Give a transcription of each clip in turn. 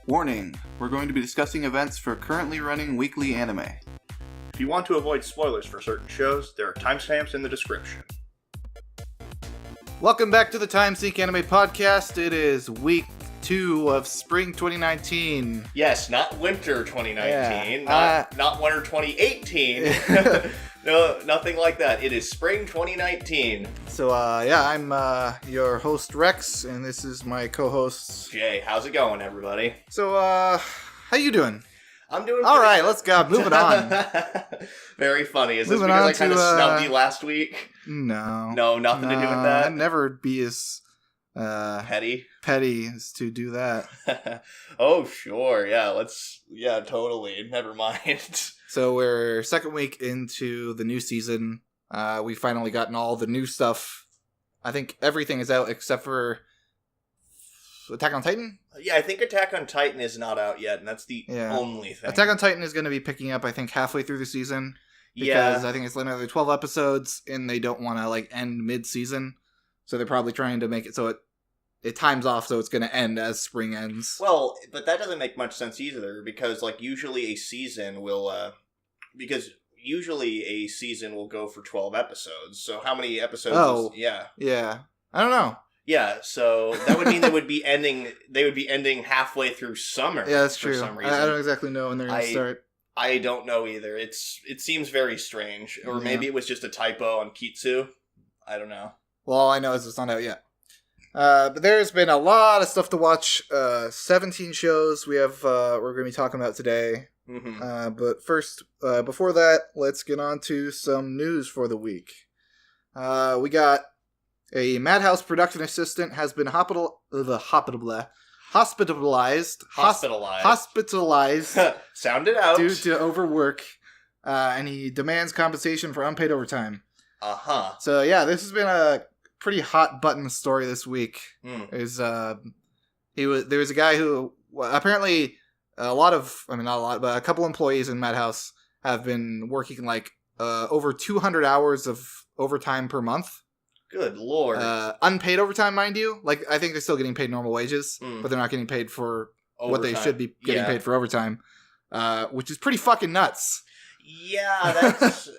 Warning, we're going to be discussing events for currently running weekly anime. If you want to avoid spoilers for certain shows, there are timestamps in the description. Welcome back to the Timesink Anime Podcast. It is week 2 of spring 2019. Yes, not winter 2019, Yeah. not winter 2018. No, nothing like that. It is spring 2019. So, I'm your host, Rex, and this is my co-host, Jay. How's it going, everybody? So, how you doing? I'm doing all right. Let's go. Moving on. Very funny. Is Moving this because I on kind of to, snubbed you last week? No. No, nothing to do with that? I'd never be as petty as to do that. Oh, sure. Yeah, totally. Never mind. So we're second week into the new season. We've finally gotten all the new stuff. I think everything is out except for Attack on Titan? Yeah, I think Attack on Titan is not out yet, and that's the only thing. Attack on Titan is going to be picking up, I think, halfway through the season. Because I think it's literally 12 episodes, and they don't want to end mid-season. So they're probably trying to make it so it times off, so it's going to end as spring ends. Well, but that doesn't make much sense either, because usually a season will go for 12 episodes. So how many episodes? Oh, yeah. I don't know. Yeah, so that would mean they would be ending halfway through summer. Yeah, that's true. For some reason. I don't exactly know when they're going to start. I don't know either. It seems very strange, or maybe it was just a typo on Kitsu. I don't know. Well, all I know is it's not out yet. But there's been a lot of stuff to watch. 17 shows we're going to be talking about today. Mm-hmm. But first, before that, let's get on to some news for the week. We got a Madhouse production assistant has been hospitalized. Sound it out. Due to overwork, and he demands compensation for unpaid overtime. Uh-huh. So yeah, this has been a pretty hot button story this week. There was a guy who apparently a couple employees in Madhouse have been working over 200 hours of overtime per month. Good lord. Unpaid overtime, mind you. I think they're still getting paid normal wages, but they're not getting paid for overtime. What they should be getting paid for overtime, which is pretty fucking nuts. Yeah, that's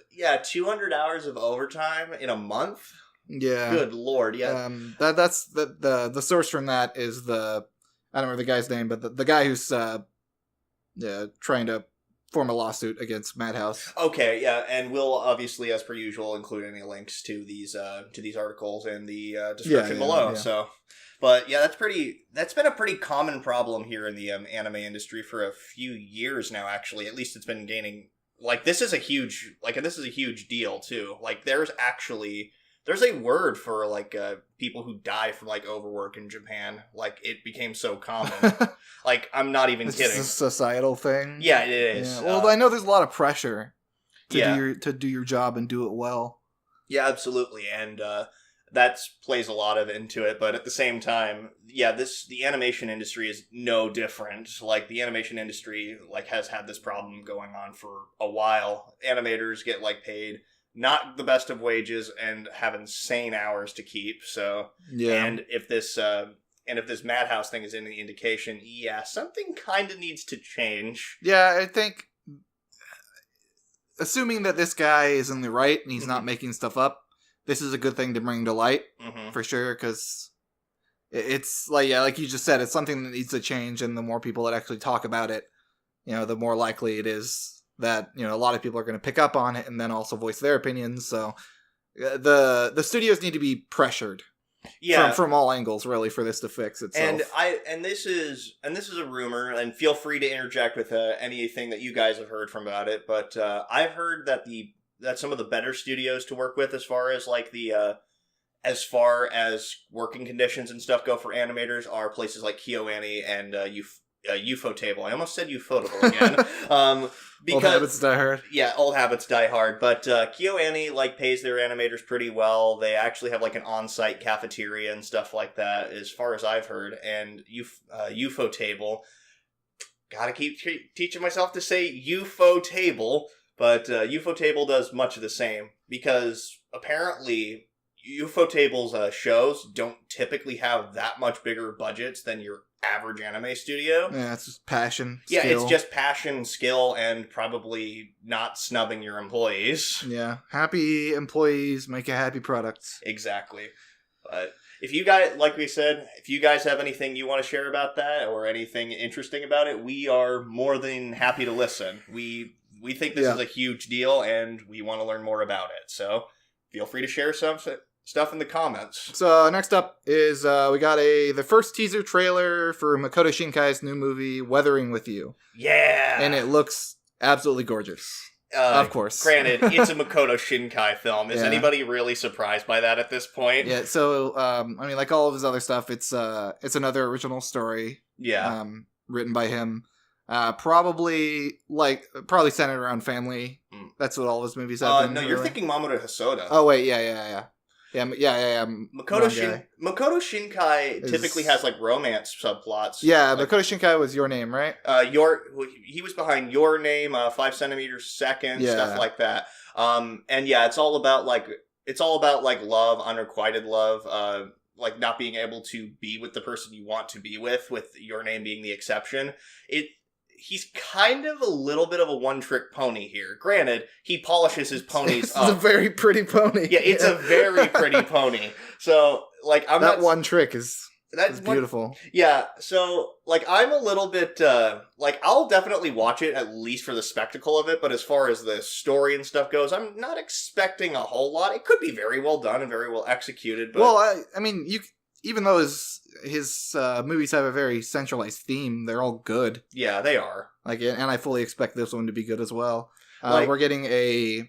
200 hours of overtime in a month. Yeah. Good lord. Yeah. That's the source from that is I don't remember the guy's name, but the guy who's trying to form a lawsuit against Madhouse. Okay, yeah, and we'll obviously, as per usual, include any links to these articles in the description below. Yeah. So, but yeah, that's been a pretty common problem here in the anime industry for a few years now. Actually, at least it's been gaining. This is a huge deal too. There's a word for people who die from overwork in Japan. It became so common. I'm not even kidding. It's a societal thing. Yeah, it is. Yeah. Well, I know there's a lot of pressure to do your job and do it well. Yeah, absolutely, and that plays a lot of into it. But at the same time, the animation industry is no different. The animation industry has had this problem going on for a while. Animators get paid not the best of wages and have insane hours to keep. So and if this Madhouse thing is any indication, something kind of needs to change. Yeah, I think assuming that this guy is in the right and he's not making stuff up, this is a good thing to bring to light for sure, because it's like you just said, it's something that needs to change, and the more people that actually talk about it, the more likely it is that a lot of people are going to pick up on it and then also voice their opinions. So the studios need to be pressured, from all angles, really, for this to fix itself. And this is a rumor, and feel free to interject with anything that you guys have heard from about it. But I've heard that some of the better studios to work with, as far as working conditions and stuff go for animators, are places like KyoAni and Ufotable. I almost said Ufotable again. Because, old habits die hard. Yeah, old habits die hard. But KyoAni pays their animators pretty well. They actually have an on-site cafeteria and stuff like that, as far as I've heard. And Ufotable, gotta keep teaching myself to say Ufotable, but Ufotable does much of the same, because apparently Ufotable's shows don't typically have that much bigger budgets than your average anime studio. Yeah, it's just passion, Yeah, skill. it's just passion, skill, and probably not snubbing your employees. Yeah, happy employees make a happy product. Exactly. But if you guys, like we said, if you guys have anything you want to share about that or anything interesting about it, we are more than happy to listen. We think this is a huge deal, and we want to learn more about it. So feel free to share some stuff in the comments. So next up is we got the first teaser trailer for Makoto Shinkai's new movie, Weathering with You. Yeah! And it looks absolutely gorgeous. Of course. Granted, it's a Makoto Shinkai film. Is anybody really surprised by that at this point? Yeah, so, I mean, like all of his other stuff, it's another original story. Yeah. Written by him. Probably centered around family. That's what all of his movies have been. No, you're thinking Mamoru Hosoda. Oh, wait, yeah. Makoto Shinkai typically has like romance subplots. Yeah, like, Makoto Shinkai was Your Name, right? He was behind Your Name, 5 centimeters second, stuff like that. And yeah, it's all about like love, unrequited love, like not being able to be with the person you want to be with Your Name being the exception. He's kind of a little bit of a one-trick pony here. Granted, he polishes his ponies up. It's a very pretty pony. Yeah, it's a very pretty pony. So, like, one trick is beautiful. Yeah, so, like, I'm a little bit, I'll definitely watch it, at least for the spectacle of it, but as far as the story and stuff goes, I'm not expecting a whole lot. It could be very well done and very well executed, but... Well, I mean, even though his movies have a very centralized theme, they're all good. Yeah, they are. And I fully expect this one to be good as well. We're getting a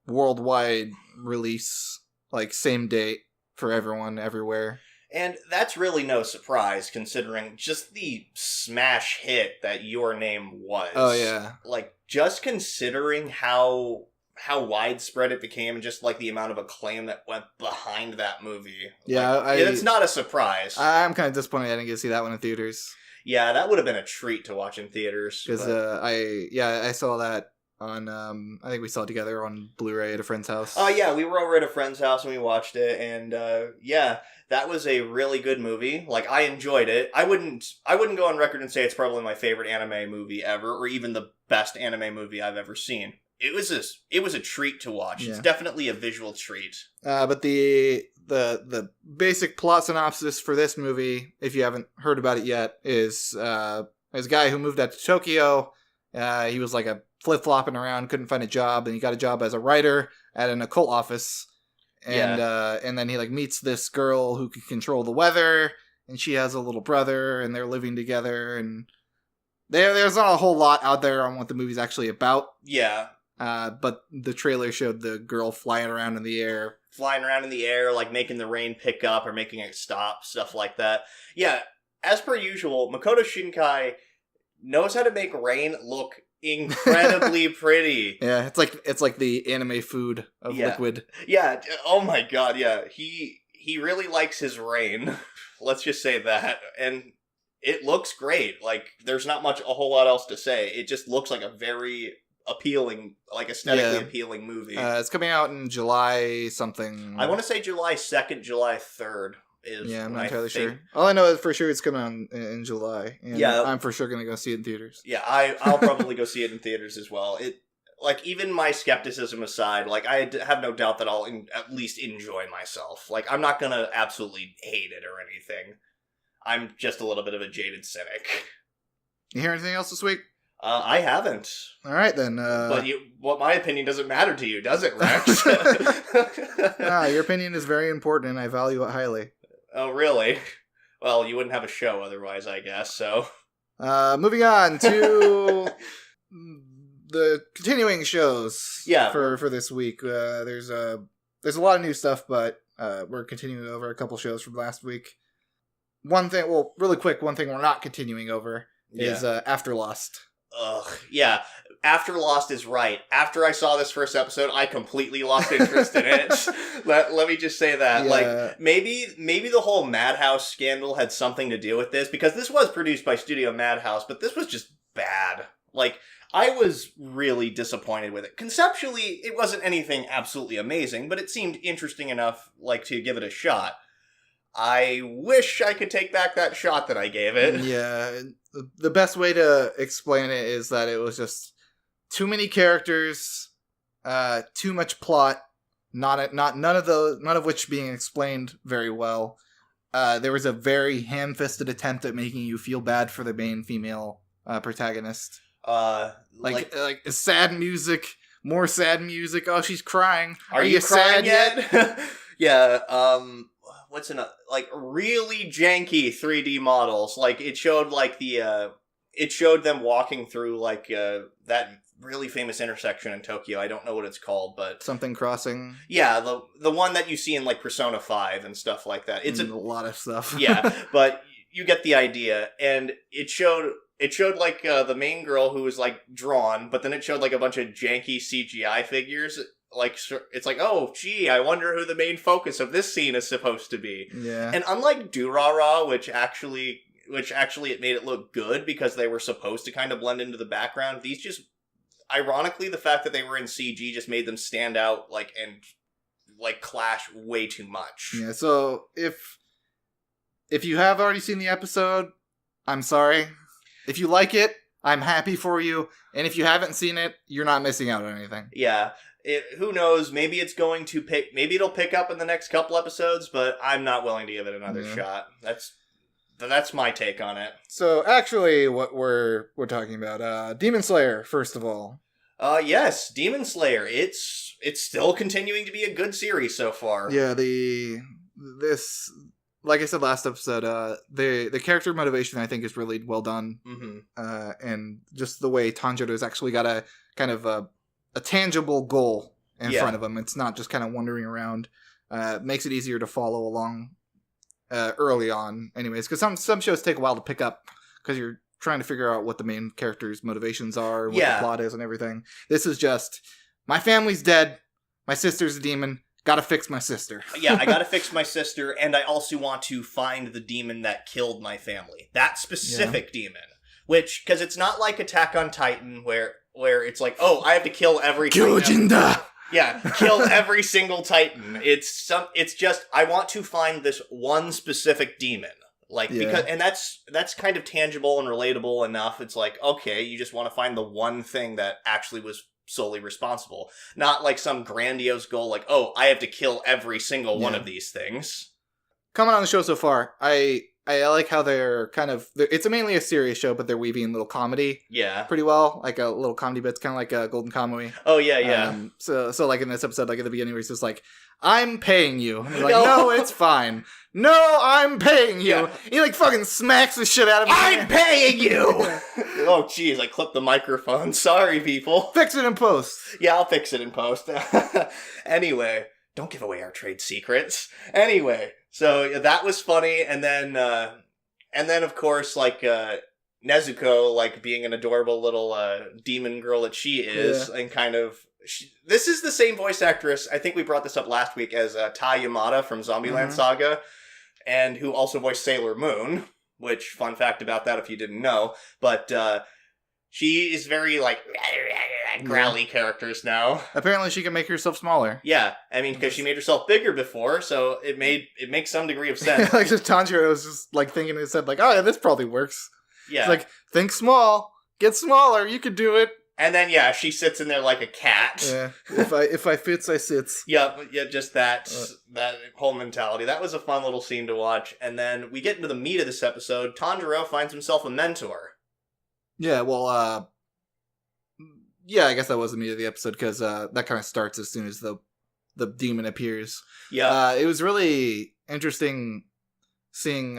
worldwide release, same date for everyone, everywhere. And that's really no surprise, considering just the smash hit that Your Name was. Oh, yeah. Just considering how widespread it became and just the amount of acclaim that went behind that movie. Yeah, it's not a surprise. I'm kind of disappointed I didn't get to see that one in theaters. Yeah, that would have been a treat to watch in theaters. Because I saw that on, I think we saw it together on Blu-ray at a friend's house. Oh, yeah, we were over at a friend's house and we watched it, and that was a really good movie. I enjoyed it. I wouldn't go on record and say it's probably my favorite anime movie ever, or even the best anime movie I've ever seen. It was a treat to watch. Yeah. It's definitely a visual treat. But the basic plot synopsis for this movie, if you haven't heard about it yet, is there's a guy who moved out to Tokyo. He was flip-flopping around, couldn't find a job, and he got a job as a writer at an occult office. And and then he meets this girl who can control the weather, and she has a little brother, and they're living together, and there's not a whole lot out there on what the movie's actually about. Yeah. But the trailer showed the girl flying around in the air, making the rain pick up or making it stop, stuff like that. Yeah, as per usual, Makoto Shinkai knows how to make rain look incredibly pretty. Yeah, it's like the anime food of liquid. Yeah, oh my god, yeah. He really likes his rain. Let's just say that. And it looks great. There's not a whole lot else to say. It just looks like a very appealing, aesthetically appealing movie. It's coming out in July something. I want to say July 2nd, July 3rd is. Yeah, I'm not entirely sure. All I know is for sure it's coming out in July. And I'm for sure going to go see it in theaters. Yeah, I'll probably go see it in theaters as well. It even my skepticism aside, I have no doubt that I'll at least enjoy myself. I'm not going to absolutely hate it or anything. I'm just a little bit of a jaded cynic. You hear anything else this week? I haven't. All right, then. But my opinion doesn't matter to you, does it, Rex? Your opinion is very important, and I value it highly. Oh, really? Well, you wouldn't have a show otherwise, I guess, so... Moving on to the continuing shows for this week. There's a lot of new stuff, but we're continuing over a couple shows from last week. One thing we're not continuing over is AFTERLOST. Ugh, yeah. AFTERLOST is right. After I saw this first episode, I completely lost interest in it. Let me just say that. Yeah. Maybe the whole Madhouse scandal had something to do with this, because this was produced by Studio Madhouse, but this was just bad. I was really disappointed with it. Conceptually, it wasn't anything absolutely amazing, but it seemed interesting enough, to give it a shot. I wish I could take back that shot that I gave it. Yeah, the best way to explain it is that it was just too many characters, too much plot, none of which being explained very well. There was a very ham-fisted attempt at making you feel bad for the main female protagonist. Like sad music, more sad music. Oh, she's crying. Are you crying sad yet? Yeah. What's like really janky 3D models? Like it showed it showed them walking through like that really famous intersection in Tokyo. I don't know what it's called, but something crossing. Yeah, the one that you see in like Persona 5 and stuff like that. It's a lot of stuff. Yeah, but you get the idea. And it showed like the main girl who was like drawn, but then it showed like a bunch of janky CGI figures. Like it's like, oh gee, I wonder who the main focus of this scene is supposed to be. Yeah. And unlike Durara, which actually it made it look good because they were supposed to kind of blend into the background, these just ironically, the fact that they were in CG just made them stand out and clash way too much. Yeah, so if you have already seen the episode, I'm sorry. If you like it, I'm happy for you. And if you haven't seen it, you're not missing out on anything. Yeah. Who knows? Maybe maybe it'll pick up in the next couple episodes, but I'm not willing to give it another shot. That's my take on it. So actually, what we're talking about, Demon Slayer, first of all. Yes, Demon Slayer. It's still continuing to be a good series so far. Yeah, like I said last episode, the character motivation I think is really well done. Mm-hmm. And just the way Tanjiro's actually got a kind of a tangible goal in front of him. It's not just kind of wandering around. Makes it easier to follow along early on, anyways, because some shows take a while to pick up because you're trying to figure out what the main character's motivations are, what the plot is, and everything. This is just, my family's dead, my sister's a demon, gotta fix my sister. Yeah, I gotta fix my sister, and I also want to find the demon that killed my family. That specific demon. Which, because it's not like Attack on Titan, where it's like, oh, I have to kill every Gyojinda! Yeah, kill every single Titan. It's just, I want to find this one specific demon. Because that's kind of tangible and relatable enough. It's like, okay, you just want to find the one thing that actually was solely responsible. Not like some grandiose goal like, oh, I have to kill every single one of these things. Coming on the show so far, I like how they're kind of, it's mainly a serious show, but they're weaving little comedy pretty well. Like a little comedy bits, kind of like a Golden Kamui. Oh, yeah. So like in this episode, like at the beginning where he's just like, I'm paying you. And he's like, no, it's fine. No, I'm paying you. Yeah. He like fucking smacks the shit out of him. I'm paying you! Oh, jeez, I clipped the microphone. Sorry, people. Fix it in post. Yeah, I'll fix it in post. Anyway, don't give away our trade secrets. Anyway. So that was funny, and then of course, like Nezuko, like being an adorable little demon girl that she is, and kind of this is the same voice actress. I think we brought this up last week as Tai Yamada from Zombieland Saga, and who also voiced Sailor Moon. Which fun fact about that, if you didn't know, but she is very like growly characters now. Apparently she can make herself smaller. Yeah, I mean, because she made herself bigger before, so it makes some degree of sense. Like just Tanjiro was just like thinking in his head, like, oh yeah, this probably works. Yeah. It's like, think small, get smaller, you could do it. And then she sits in there like a cat. Yeah. If I fits, I sits. Yeah, just that whole mentality. That was a fun little scene to watch. And then we get into the meat of this episode. Tanjiro finds himself a mentor. Yeah, well, I guess that was the meat of the episode, because that kind of starts as soon as the demon appears. Yeah. It was really interesting seeing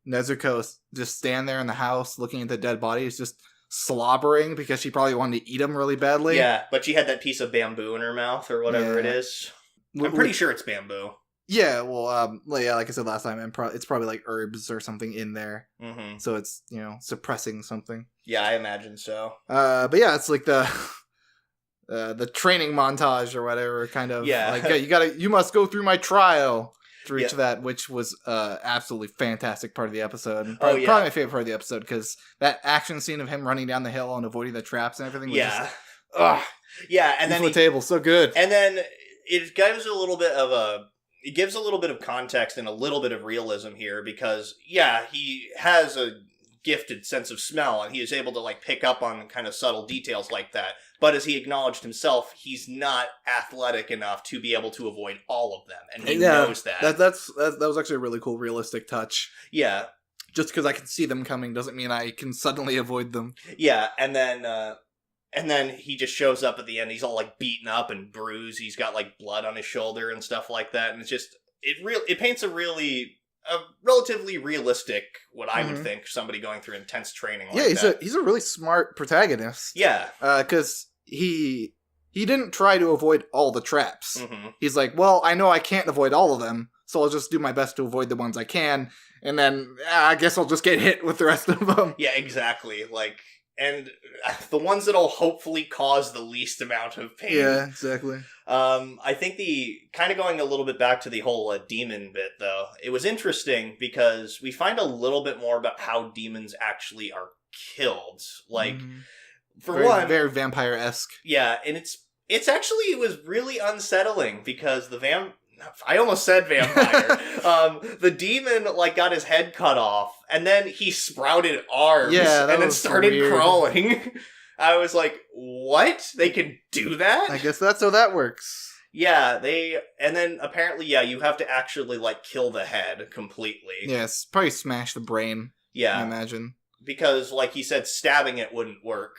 Nezuko just stand there in the house looking at the dead bodies, just slobbering, because she probably wanted to eat them really badly. Yeah, but she had that piece of bamboo in her mouth, or whatever it is. I'm pretty sure it's bamboo. Yeah, well, like I said last time, it's probably like herbs or something in there. Mm-hmm. So it's, suppressing something. Yeah, I imagine so. But yeah, it's like the training montage or whatever, kind of. Yeah. Like, you must go through my trial to reach that, which was absolutely fantastic part of the episode. Probably my favorite part of the episode, because that action scene of him running down the hill and avoiding the traps and everything was just, yeah, and then the table, so good. And then it gives a little bit of it gives a little bit of context and a little bit of realism here because, yeah, he has a gifted sense of smell and he is able to like pick up on kind of subtle details like that. But as he acknowledged himself, he's not athletic enough to be able to avoid all of them, and he knows that. That was actually a really cool, realistic touch. Yeah. Just because I can see them coming doesn't mean I can suddenly avoid them. Yeah, and then he just shows up at the end. He's all like beaten up and bruised. He's got like blood on his shoulder and stuff like that. And it's just it paints a relatively realistic, what I would think, somebody going through intense training. Like he's a really smart protagonist. Yeah, because he didn't try to avoid all the traps. Mm-hmm. He's like, well, I know I can't avoid all of them, so I'll just do my best to avoid the ones I can, and then I guess I'll just get hit with the rest of them. Yeah, exactly. Like, and the ones that'll hopefully cause the least amount of pain. Yeah, exactly. I think the kind of going a little bit back to the whole demon bit, though, it was interesting because we find a little bit more about how demons actually are killed. Like, for one, very vampire-esque. Yeah, and it was really unsettling because I almost said vampire. The demon like got his head cut off, and then he sprouted arms, and then started crawling. I was like, "What? They can do that?" I guess that's how that works. Yeah, and then apparently, you have to actually like kill the head completely. Yes, probably smash the brain. Yeah, I imagine because, like he said, stabbing it wouldn't work,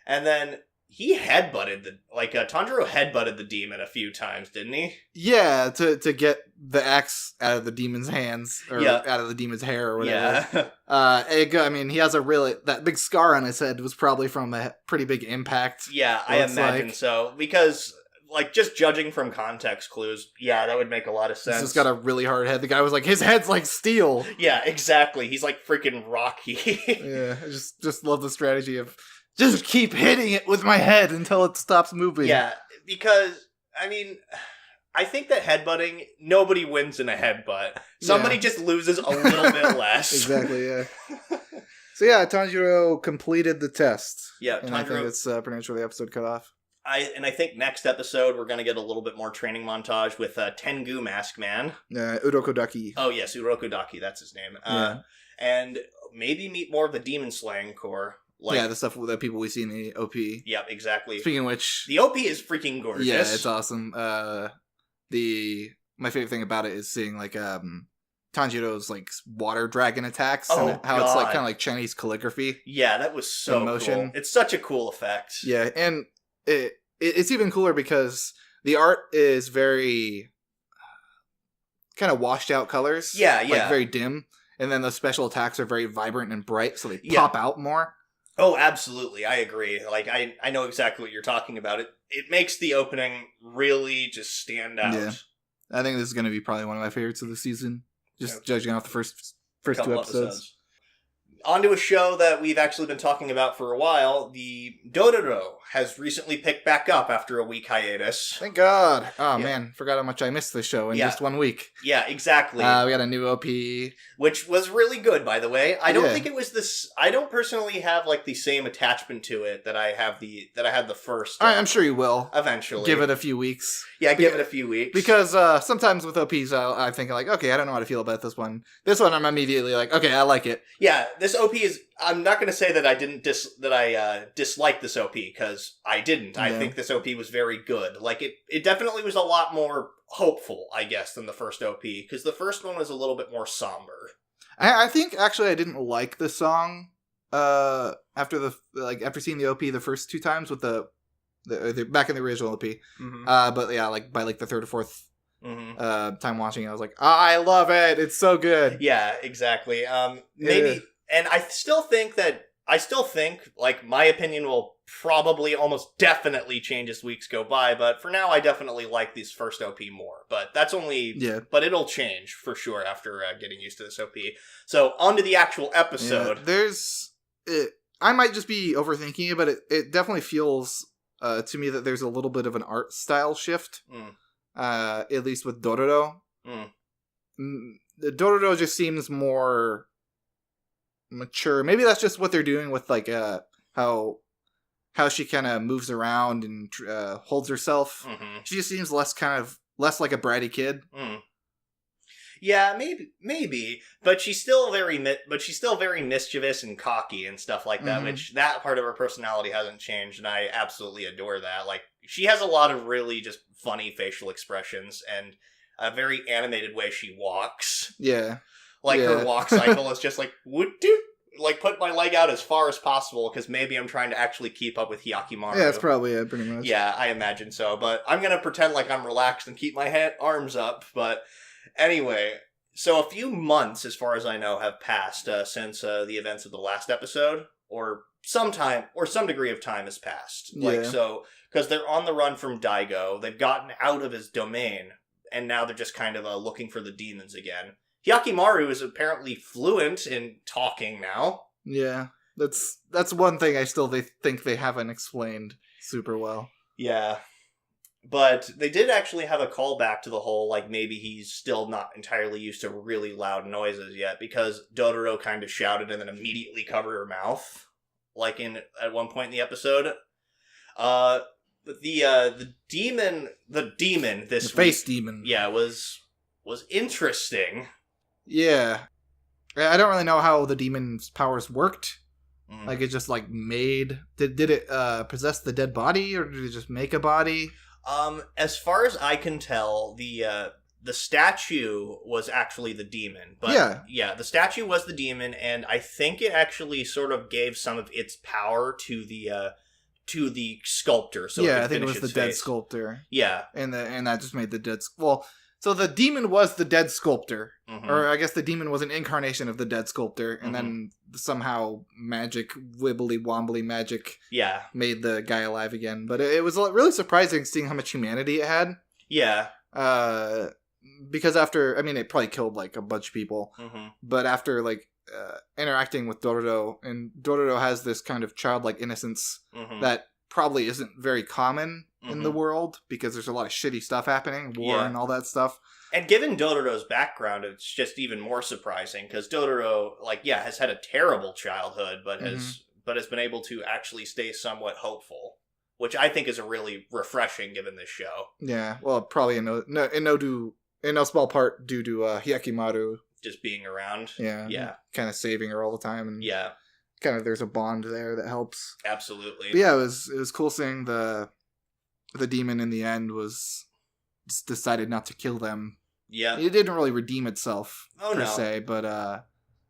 and then. He headbutted Tanjiro headbutted the demon a few times, didn't he? Yeah, to get the axe out of the demon's hands, or out of the demon's hair, or whatever. Yeah. He has that big scar on his head was probably from a pretty big impact. Yeah, I imagine so. Because, like, just judging from context clues, that would make a lot of sense. He's just got a really hard head. The guy was like, his head's like steel. Yeah, exactly. He's like freaking Rocky. Yeah, I just love the strategy of... just keep hitting it with my head until it stops moving. Yeah, because, I think that headbutting, nobody wins in a headbutt. Somebody just loses a little bit less. Exactly, yeah. So Tanjiro completed the test. Yeah, and I think that's pretty much where the episode cut off. I think next episode we're going to get a little bit more training montage with Tengu Mask Man. Urokodaki. Oh yes, Urokodaki, that's his name. And maybe meet more of the Demon Slaying Corps. The stuff with the people we see in the OP. Yep, exactly. Speaking of which... the OP is freaking gorgeous. Yeah, it's awesome. My favorite thing about it is seeing, Tanjiro's, water dragon attacks. Oh, and how it's, kind of like Chinese calligraphy. Yeah, that was so cool. It's such a cool effect. Yeah, and it's even cooler because the art is very... kind of washed out colors. Yeah. Very dim. And then the special attacks are very vibrant and bright, so they pop out more. Oh, absolutely. I agree. I know exactly what you're talking about. It makes the opening really just stand out. Yeah. I think this is going to be probably one of my favorites of the season, just judging off the first two episodes. On to a show that we've actually been talking about for a while. The Dororo has recently picked back up after a week hiatus. Thank God. Oh, man. Forgot how much I missed this show in just 1 week. Yeah, exactly. We got a new OP. Which was really good, by the way. I don't think it was this... I don't personally have, the same attachment to it that I had the first. I'm sure you will. Eventually. Give it a few weeks. Yeah, give it a few weeks. Because sometimes with OPs, I think, okay, I don't know how to feel about this one. This one, I'm immediately like, okay, I like it. Yeah, this OP is... I'm not going to say that I didn't dislike this OP, because I didn't. Yeah. I think this OP was very good. It definitely was a lot more hopeful, I guess, than the first OP, because the first one was a little bit more somber. I think, actually, I didn't like the song after seeing the OP the first 2 times with the back in the original OP. Mm-hmm. But yeah, by the third or fourth time watching it, I was like, I love it! It's so good! Yeah, exactly. Maybe... And I still think my opinion will probably almost definitely change as weeks go by, but for now I definitely like this first OP more. But that's only... Yeah. But it'll change for sure after getting used to this OP. So, on to the actual episode. Yeah, I might just be overthinking it, but it definitely feels to me that there's a little bit of an art style shift. At least with Dororo. Dororo just seems more... mature. Maybe that's just what they're doing with how she kind of moves around and holds herself. She just seems less like a bratty kid. Yeah, maybe, but she's still very mischievous and cocky and stuff like that. Which that part of her personality hasn't changed, and I absolutely adore that. Like, she has a lot of really just funny facial expressions and a very animated way she walks. Yeah, like her walk cycle is just like like put my leg out as far as possible because maybe I'm trying to actually keep up with Hyakimaru. Yeah, that's probably it, pretty much. Yeah, I imagine so, but I'm gonna pretend like I'm relaxed and keep my arms up. But anyway, so a few months, as far as I know, have passed since the events of the last episode, or some degree of time has passed. Like, so, because they're on the run from Daigo, they've gotten out of his domain, and now they're just kind of looking for the demons again. Hyakimaru is apparently fluent in talking now. Yeah, that's one thing I still think they haven't explained super well. Yeah, but they did actually have a callback to the whole, like, maybe he's still not entirely used to really loud noises yet, because Dororo kind of shouted and then immediately covered her mouth, like at one point in the episode. The demon this face demon. Yeah, was interesting. Yeah. I don't really know how the demon's powers worked. Like, it just, like, made... Did it possess the dead body, or did it just make a body? As far as I can tell, the statue was actually the demon. But yeah, the statue was the demon, and I think it actually sort of gave some of its power to the sculptor. So yeah, I think it was the dead sculptor. Yeah. And that just made the dead... Well... So the demon was the dead sculptor, or I guess the demon was an incarnation of the dead sculptor, and then somehow magic, wibbly wobbly magic, made the guy alive again. But it was really surprising seeing how much humanity it had. Yeah. Because after, I mean, it probably killed like a bunch of people, but after like interacting with Dororo, and Dororo has this kind of childlike innocence that probably isn't very common in the world, because there's a lot of shitty stuff happening, war and all that stuff. And given Dororo's background, it's just even more surprising, because Dororo, like, has had a terrible childhood, but has been able to actually stay somewhat hopeful, which I think is a really refreshing given this show. Yeah, well, probably in no small part due to Hyakimaru just being around. Yeah, kind of saving her all the time, and yeah. Kind of, there's a bond there that helps. Absolutely. But yeah, it was cool seeing the demon in the end was just decided not to kill them. Yeah. It didn't really redeem itself per se, but I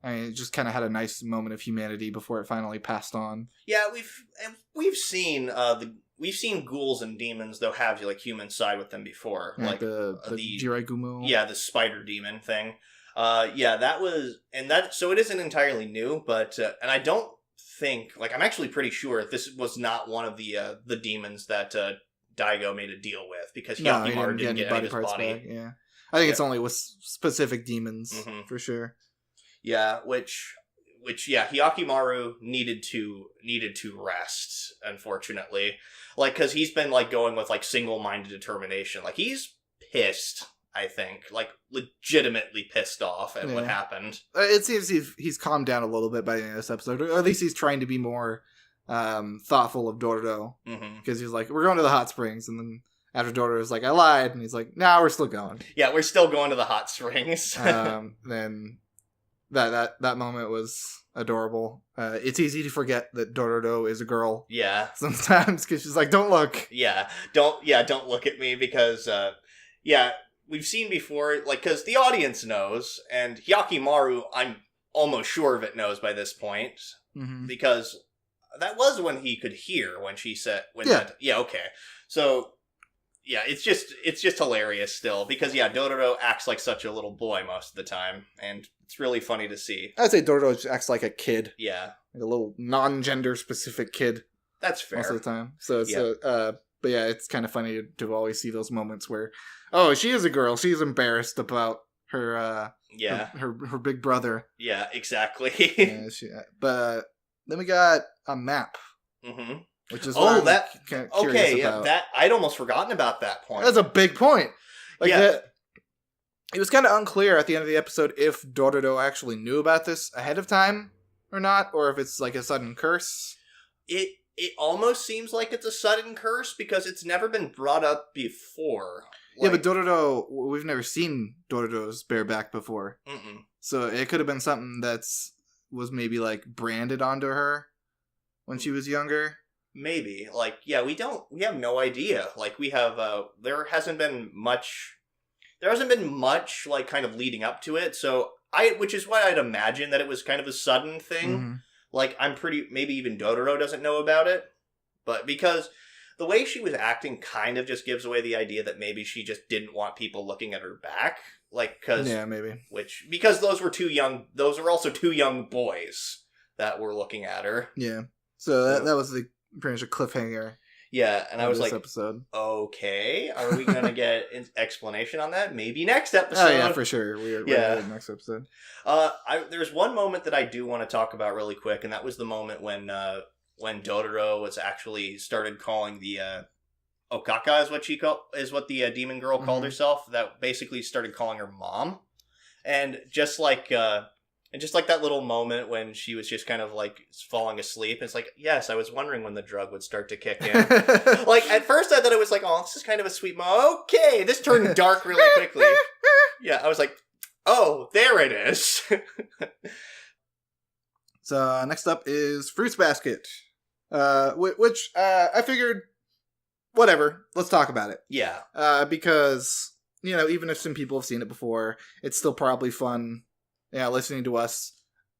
mean, it just kind of had a nice moment of humanity before it finally passed on. Yeah, we've seen ghouls and demons though have like human side with them before, like the Jiraigumo. Yeah, the spider demon thing. That was, and that, so it isn't entirely new, but, and I don't think, like, I'm actually pretty sure this was not one of the demons that, Daigo made a deal with, because Hyakimaru didn't get any of his body. Back, yeah. I think it's only with specific demons, for sure. Yeah, which, Hyakimaru needed to rest, unfortunately. Like, cause he's been, like, going with, like, single-minded determination. Like, he's pissed, I think, like, legitimately pissed off at what happened. It seems he's calmed down a little bit by the end of this episode, or at least he's trying to be more thoughtful of Dororo, because he's like, we're going to the hot springs, and then after Dororo's like, I lied, and he's like, nah, we're still going. Yeah, we're still going to the hot springs. Then that moment was adorable. It's easy to forget that Dororo is a girl. Yeah. Sometimes, because she's like, don't look. Yeah, don't look at me, because, we've seen before, like, because the audience knows, and Hyakimaru, I'm almost sure of it, knows by this point, because that was when he could hear when she said, okay. So, yeah, it's just hilarious still, because, Dororo acts like such a little boy most of the time, and it's really funny to see. I'd say Dororo just acts like a kid. Yeah. Like a little non-gender specific kid. That's fair. Most of the time. So, but yeah, it's kind of funny to always see those moments where, oh, she is a girl. She's embarrassed about her, her big brother. Yeah, exactly. But then we got a map. Which is that I'd almost forgotten about that point. That's a big point. Like that, it was kind of unclear at the end of the episode if Dororo actually knew about this ahead of time or not, or if it's like a sudden curse. it almost seems like it's a sudden curse because it's never been brought up before. Yeah, but Dororo, we've never seen Dororo's bareback before. Mm-mm. So it could have been something was maybe like branded onto her when she was younger. Maybe. Like, yeah, we have no idea. Like, we have, there hasn't been much, like, kind of leading up to it. So, which is why I'd imagine that it was kind of a sudden thing. Mm-hmm. Like, maybe even Dororo doesn't know about it. But because the way she was acting kind of just gives away the idea that maybe she just didn't want people looking at her back. Like, yeah, maybe. Because those are also two young boys that were looking at her. Yeah. So that was pretty much a cliffhanger. Yeah, and I was like, episode. Okay, are we going to get an explanation on that? Maybe next episode. Oh, yeah, for sure. We're next episode. There's one moment that I do want to talk about really quick, and that was the moment when Dororo was actually started calling the Okaka is what the demon girl called herself. That basically started calling her mom, and just like that little moment when she was just kind of like falling asleep, it's like, yes, I was wondering when the drug would start to kick in. Like at first I thought it was like, oh, this is kind of a sweet moment. Okay, this turned dark really quickly. Yeah, I was like, oh, there it is. So next up is Fruits Basket, which I figured, whatever, let's talk about it. Yeah. Because, even if some people have seen it before, it's still probably fun, listening to us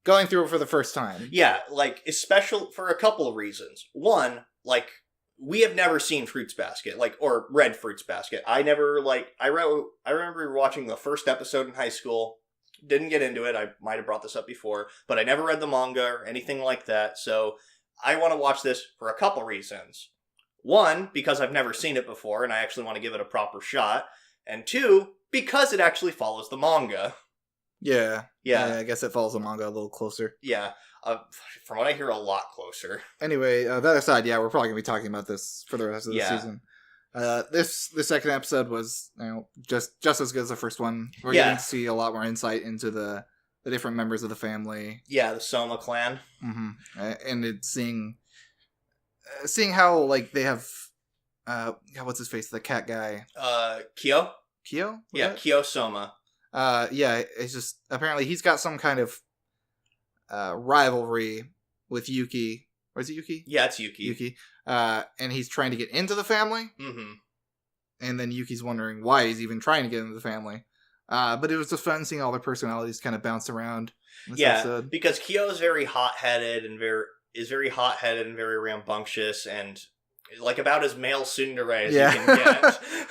going through it for the first time. Yeah, like, especially for a couple of reasons. One, like, we have never seen Fruits Basket, or read Fruits Basket. I remember watching the first episode in high school, didn't get into it, I might have brought this up before, but I never read the manga or anything like that, so I want to watch this for a couple reasons. One, because I've never seen it before, and I actually want to give it a proper shot, and two, because it actually follows the manga. Yeah, I guess it follows the manga a little closer. Yeah, from what I hear, a lot closer. Anyway, that aside, we're probably going to be talking about this for the rest of the season. The second episode was just as good as the first one. We're getting to see a lot more insight into the different members of the family. Yeah, the Soma clan. Mm-hmm. And it's seeing how like they have what's his face, the cat guy. Kyo. Kyo? Yeah, Kyo Soma. It's just apparently he's got some kind of rivalry with Yuki. Or is it Yuki? Yeah, it's Yuki. Yuki. And he's trying to get into the family. Mm-hmm. And then Yuki's wondering why he's even trying to get into the family. But it was just fun seeing all their personalities kind of bounce around in this episode. Because Kyo is very hot-headed and very rambunctious and like about as male tsundere as you can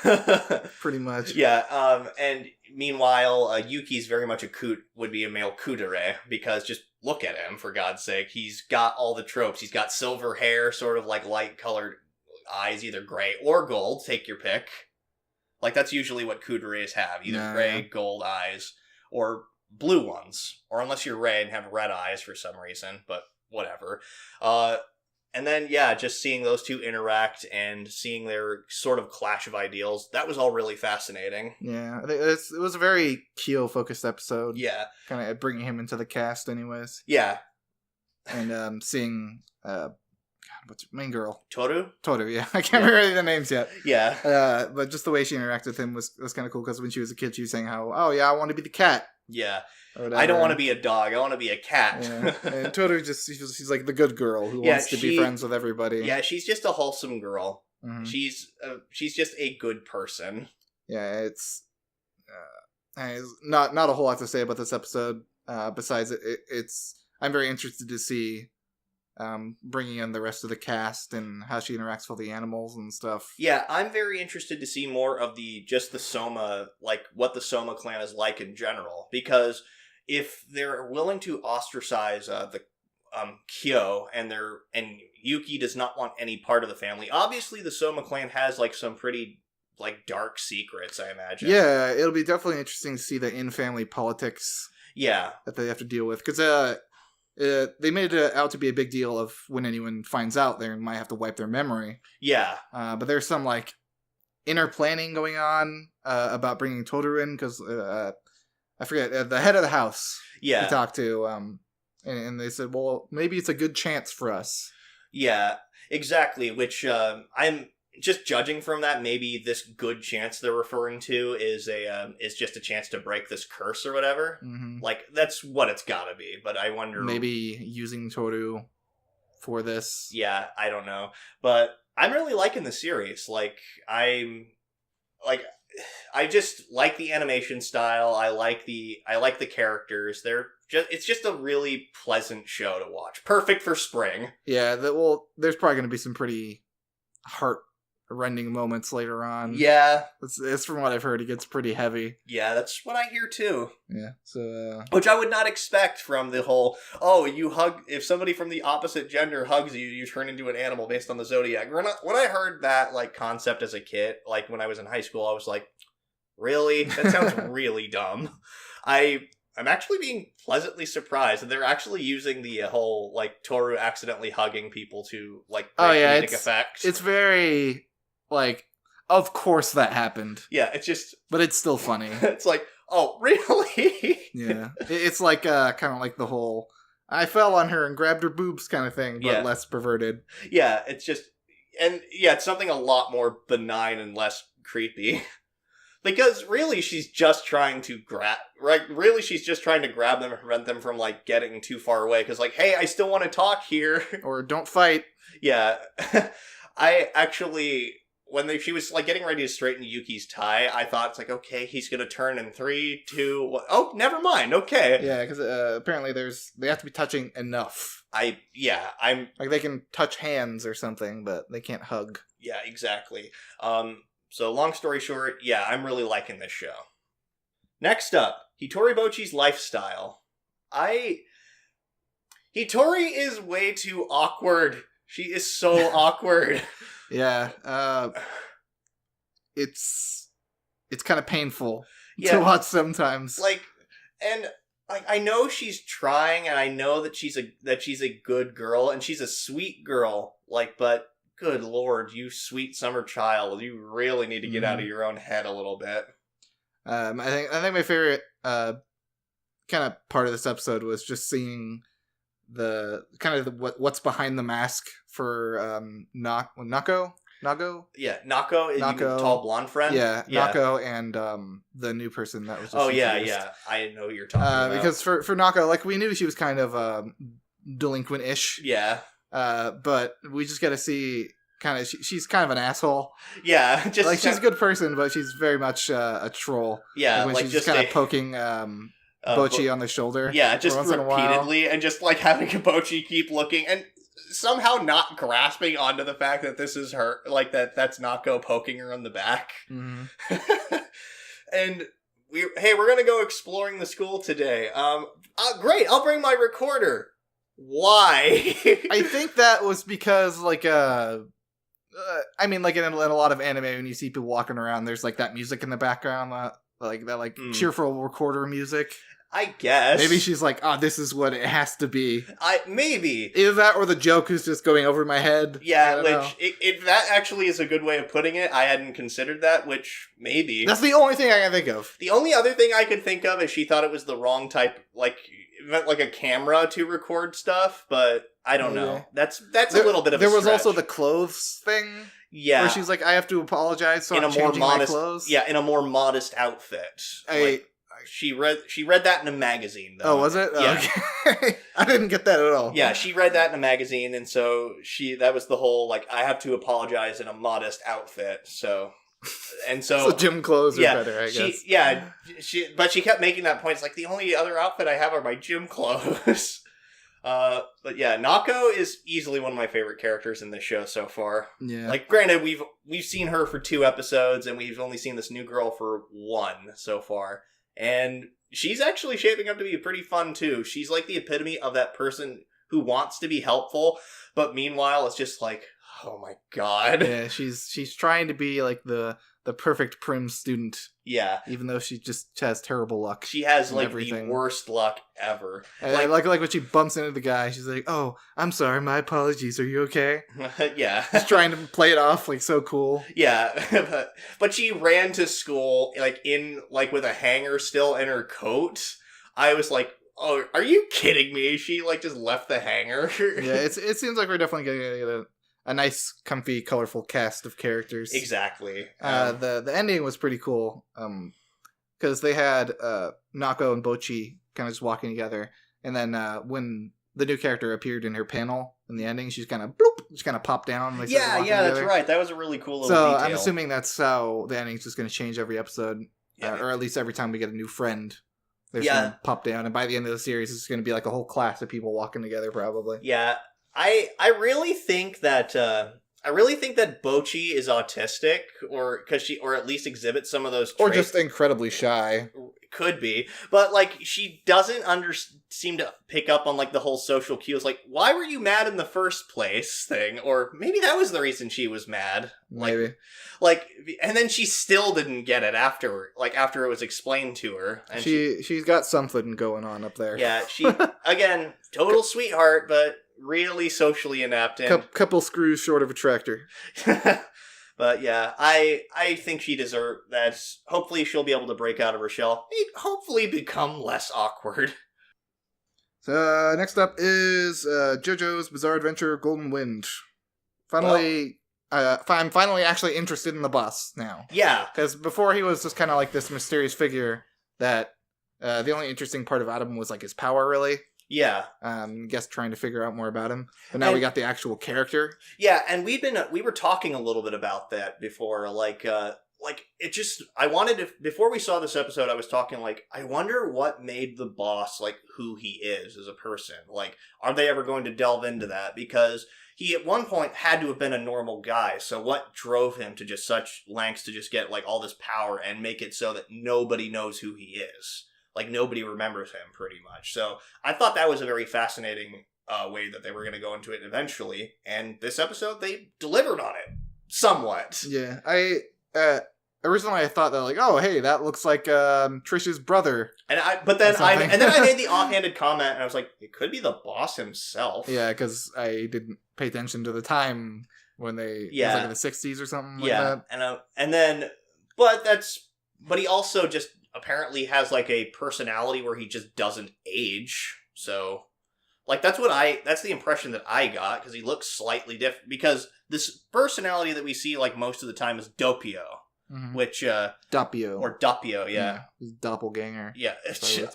get. Pretty much. Yeah, and meanwhile, Yuki's very much would be a male kudere, because just look at him, for God's sake. He's got all the tropes. He's got silver hair, sort of like light-colored eyes, either gray or gold. Take your pick. Like, that's usually what kuderes have. Either gray, gold eyes, or blue ones. Or unless you're red and have red eyes for some reason, but whatever. And then, just seeing those two interact and seeing their sort of clash of ideals, that was all really fascinating. Yeah, it was a very Kyo-focused episode. Yeah. Kind of bringing him into the cast anyways. Yeah. And seeing, what's her main girl? Toru, yeah. I can't remember the names yet. Yeah. But just the way she interacted with him was kind of cool, because when she was a kid, she was saying how, I want to be the cat. Yeah. I don't want to be a dog. I want to be a cat. Yeah. And Toru she's like the good girl who wants to be friends with everybody. Yeah, she's just a wholesome girl. Mm-hmm. She's just a good person. Yeah, it's not a whole lot to say about this episode. Besides, I'm very interested to see bringing in the rest of the cast and how she interacts with the animals and stuff. Yeah, I'm very interested to see more of the Soma, like what the Soma clan is like in general, because if they're willing to ostracize the Kyo and Yuki does not want any part of the family, obviously the Soma clan has like some pretty like dark secrets, I imagine. Yeah, it'll be definitely interesting to see the in-family politics. Yeah, that they have to deal with, because they made it out to be a big deal of when anyone finds out they might have to wipe their memory. Yeah, but there's some like inner planning going on about bringing Toru in, because I forget, the head of the house we talked to, and they said, well, maybe it's a good chance for us Yeah, exactly, which I'm just judging from that, maybe this good chance they're referring to is just a chance to break this curse or whatever. Mm-hmm. Like, that's what it's gotta be, but I wonder... Maybe using Toru for this. Yeah, I don't know. But I'm really liking the series. I just like the animation style. I like the characters. It's just a really pleasant show to watch. Perfect for spring. Yeah, there's probably going to be some pretty heart-rending moments later on. Yeah. It's from what I've heard, it gets pretty heavy. Yeah, that's what I hear too. Yeah, so... Which I would not expect from the whole, if somebody from the opposite gender hugs you, you turn into an animal based on the zodiac. When I heard that, concept as a kid, when I was in high school, I was like, really? That sounds really dumb. I'm actually being pleasantly surprised that they're actually using the whole, Toru accidentally hugging people to, create comedic effect. It's very, of course that happened. Yeah, it's just... But it's still funny. It's like, oh, really? Yeah. It's kind of like the whole, I fell on her and grabbed her boobs kind of thing, but less perverted. Yeah, it's just... And, yeah, it's something a lot more benign and less creepy. Because really, she's just trying to grab them and prevent them from, getting too far away. Because, hey, I still want to talk here. Or don't fight. Yeah. I actually, when she was, getting ready to straighten Yuki's tie, I thought, it's okay, he's going to turn in 3, 2, 1. Oh, never mind, okay. Yeah, because apparently they have to be touching enough. I'm... they can touch hands or something, but they can't hug. Yeah, exactly. So, long story short, yeah, I'm really liking this show. Next up, Hitoribocchi's lifestyle. Hitori is way too awkward. She is so awkward. Yeah, it's kind of painful to watch sometimes. I know she's trying, and I know that she's a good girl, and she's a sweet girl, but... Good Lord, you sweet summer child. You really need to get out of your own head a little bit. I think my favorite kind of part of this episode was just seeing what's behind the mask for Nako? Nago? Yeah, Nako is the tall blonde friend. Yeah, Nako and the new person that was just introduced. Yeah. I know who you're talking about. Because for Nako, we knew she was kind of delinquent-ish. Yeah. But we just got to see she's kind of an asshole. Yeah, just she's a good person, but she's very much a troll. Yeah, when she's just kind of poking Bocchi on the shoulder. Yeah, just repeatedly, and just having Bocchi keep looking and somehow not grasping onto the fact that this is her, that's Nako poking her on the back. Mm-hmm. And we're gonna go exploring the school today. Great, I'll bring my recorder. Why? I think that was because, in a lot of anime, when you see people walking around, there's, that music in the background, cheerful recorder music. I guess. Maybe she's this is what it has to be. Maybe. Either that or the joke is just going over my head. Yeah, that actually is a good way of putting it. I hadn't considered that, which maybe. That's the only thing I can think of. The only other thing I could think of is she thought it was the wrong type, meant a camera to record stuff, but I don't know. That's a little bit of a stretch. There was also the clothes thing. Yeah. Where she's I have to apologize, so I'm changing my clothes. Yeah, in a more modest outfit. She read that in a magazine, though. Oh, was it? Yeah. Okay. I didn't get that at all. Yeah, she read that in a magazine, and so that was the whole, I have to apologize in a modest outfit, so... And so gym clothes are better, I guess. But she kept making that point. It's the only other outfit I have are my gym clothes. But yeah, Nako is easily one of my favorite characters in this show so far. Yeah. Granted, we've seen her for 2 episodes, and we've only seen this new girl for 1 so far. And she's actually shaping up to be pretty fun too. She's the epitome of that person who wants to be helpful, but meanwhile it's just oh my god. Yeah, she's trying to be the perfect prim student. Yeah. Even though she just has terrible luck. She has the worst luck ever. I like when she bumps into the guy, she's like, "Oh, I'm sorry, my apologies. Are you okay?" Yeah. Just trying to play it off so cool. Yeah. but she ran to school in with a hanger still in her coat. I was like, oh, are you kidding me? She, like, just left the hangar? Yeah, it seems like we're definitely getting a nice, comfy, colorful cast of characters. Exactly. The ending was pretty cool, because they had Nako and Bochi kind of just walking together, and then when the new character appeared in her panel in the ending, she's kind of bloop, just kind of popped down. And yeah, that's right. That was a really cool little detail. I'm assuming that's how the ending's just going to change every episode, or at least every time we get a new friend. They're just going to pop down, and by the end of the series, it's going to be like a whole class of people walking together, probably. Yeah, I really think that Bochi is autistic, or at least exhibits some of those traits. Or just incredibly shy. Could be, but like she doesn't seem to pick up on like the whole social cues. Like, why were you mad in the first place? Thing, or maybe that was the reason she was mad. Maybe. And then she still didn't get it after it was explained to her. And she's got something going on up there. Yeah, she again, total sweetheart, but really socially inept. And couple screws short of a tractor. But yeah, I think she deserves that. Hopefully she'll be able to break out of her shell. Hopefully become less awkward. So next up is JoJo's Bizarre Adventure Golden Wind. Finally, I'm finally actually interested in the boss now. Yeah. Because before he was just kind of like this mysterious figure that the only interesting part about him was like his power, really. Yeah. I guess trying to figure out more about him. But now we got the actual character. Yeah, and we were talking a little bit about that before, before we saw this episode, I was talking I wonder what made the boss who he is as a person. Are they ever going to delve into that? Because he at one point had to have been a normal guy, so what drove him to just such lengths to just get all this power and make it so that nobody knows who he is? Nobody remembers him, pretty much. So I thought that was a very fascinating way that they were going to go into it eventually. And this episode, they delivered on it. Somewhat. Yeah. Originally I thought that, oh, hey, that looks like Trish's brother. And then I made the offhanded comment, and I was like, it could be the boss himself. Yeah, because I didn't pay attention to the time when it was in the 60s or something like that. But he also just apparently has a personality where he just doesn't age. So that's the impression that I got, because he looks slightly different, because this personality that we see most of the time is Doppio, which Doppio or Doppio, yeah. His doppelganger. Yeah.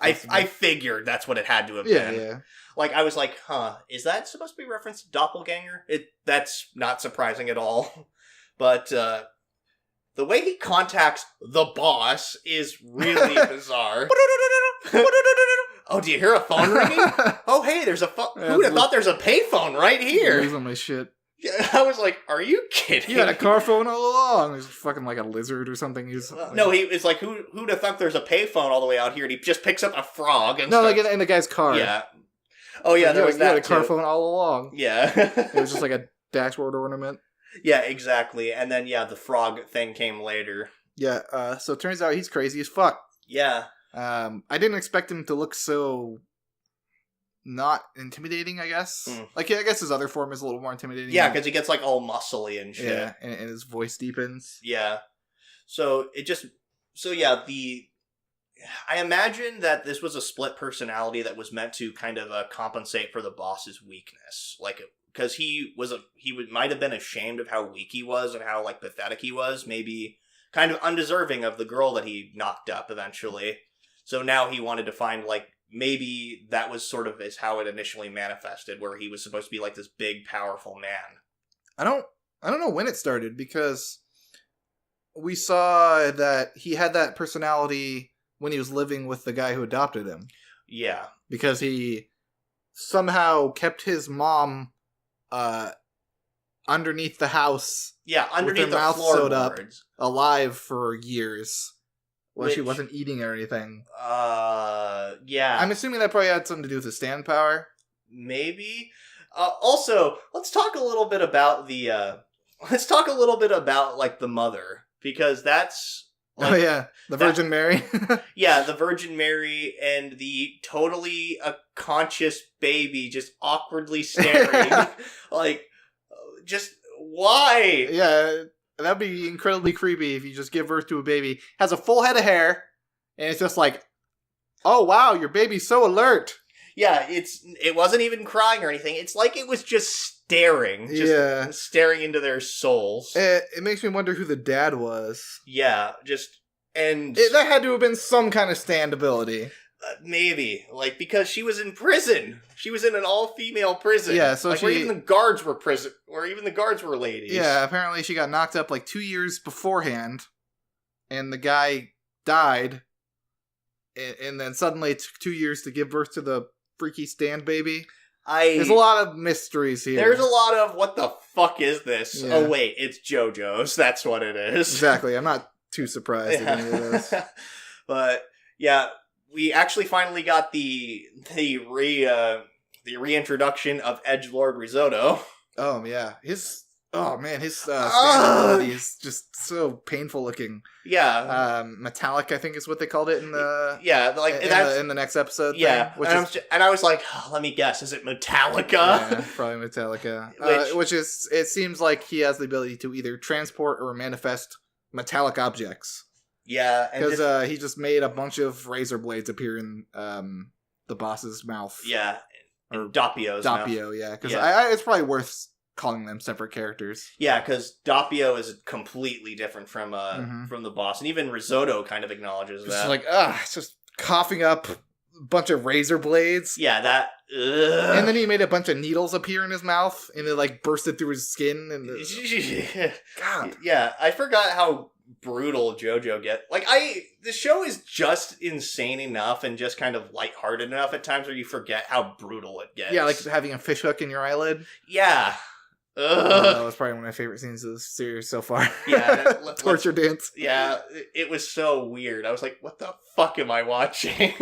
I figured that's what it had to have been. Yeah. I was like, is that supposed to be referenced to doppelganger? That's not surprising at all. But the way he contacts the boss is really bizarre. Oh, do you hear a phone ringing? Oh, hey, there's a phone. Who would have thought there's a payphone right here? Losing my shit. Yeah, I was like, are you kidding? He had a car phone all along. He's fucking like a lizard or something. No, he was like, who'd have thought there's a payphone all the way out here? And he just picks up a frog and in the guy's car. Yeah. Oh, yeah, there was that, he had a car phone all along. Yeah. It was just like a dashboard ornament. Yeah, exactly. And then, the frog thing came later. Yeah, so it turns out he's crazy as fuck. Yeah. I didn't expect him to look so not intimidating, I guess. I guess his other form is a little more intimidating. Yeah, because he gets all muscly and shit. Yeah, and his voice deepens. Yeah. I imagine that this was a split personality that was meant to kind of compensate for the boss's weakness. Because he might have been ashamed of how weak he was and how pathetic he was, maybe kind of undeserving of the girl that he knocked up eventually. So now he wanted to find maybe that was sort of is how it initially manifested, where he was supposed to be this big, powerful man. I don't know when it started, because we saw that he had that personality when he was living with the guy who adopted him. Yeah. Because he somehow kept his mom underneath the house. Yeah, underneath with her the mouth sewed up, floorboards. Alive for years. While she wasn't eating or anything. Yeah. I'm assuming that probably had something to do with his stand power. Maybe. Also, let's talk a little bit about the mother, because that's the Virgin Mary. Yeah, the Virgin Mary and the totally conscious baby just awkwardly staring. Just why? Yeah. That'd be incredibly creepy if you just give birth to a baby. Has a full head of hair, and it's just Oh, wow, your baby's so alert. Yeah, it wasn't even crying or anything. It's like it was just staring into their souls. It makes me wonder who the dad was. Yeah, that had to have been some kind of stand ability. Maybe, like, because she was in prison. She was in an all-female prison. Yeah, so where even the guards were ladies. Yeah, apparently she got knocked up like 2 years beforehand, and the guy died, and then suddenly it took 2 years to give birth to the freaky stand baby. There's a lot of mysteries here. There's a lot of, what the fuck is this? Yeah. Oh wait, it's Jojo's. That's what it is. Exactly. I'm not too surprised at any of this. But yeah, we actually finally got the reintroduction of Edgelord Risotto. Oh yeah, his stand is just so painful looking. Yeah, metallic, I think is what they called it in the in the next episode. Yeah, thing, I was like, let me guess, is it Metallica? Yeah, probably Metallica. It seems like he has the ability to either transport or manifest metallic objects. Yeah, because he just made a bunch of razor blades appear in the boss's mouth. Yeah, or Doppio's mouth. Yeah, because it's probably worth calling them separate characters. Yeah, because Doppio is completely different from the boss, and even Risotto kind of acknowledges that. It's like, it's just coughing up a bunch of razor blades. Yeah, that. And then he made a bunch of needles appear in his mouth, and it like bursted through his skin. And God, yeah, I forgot how brutal Jojo get. Like, the show is just insane enough and just kind of lighthearted enough at times where you forget how brutal it gets. Yeah, like having a fishhook in your eyelid. Yeah. That was probably one of my favorite scenes of the series so far. Yeah. Torture dance. Yeah, it was so weird. I was like, what the fuck am I watching?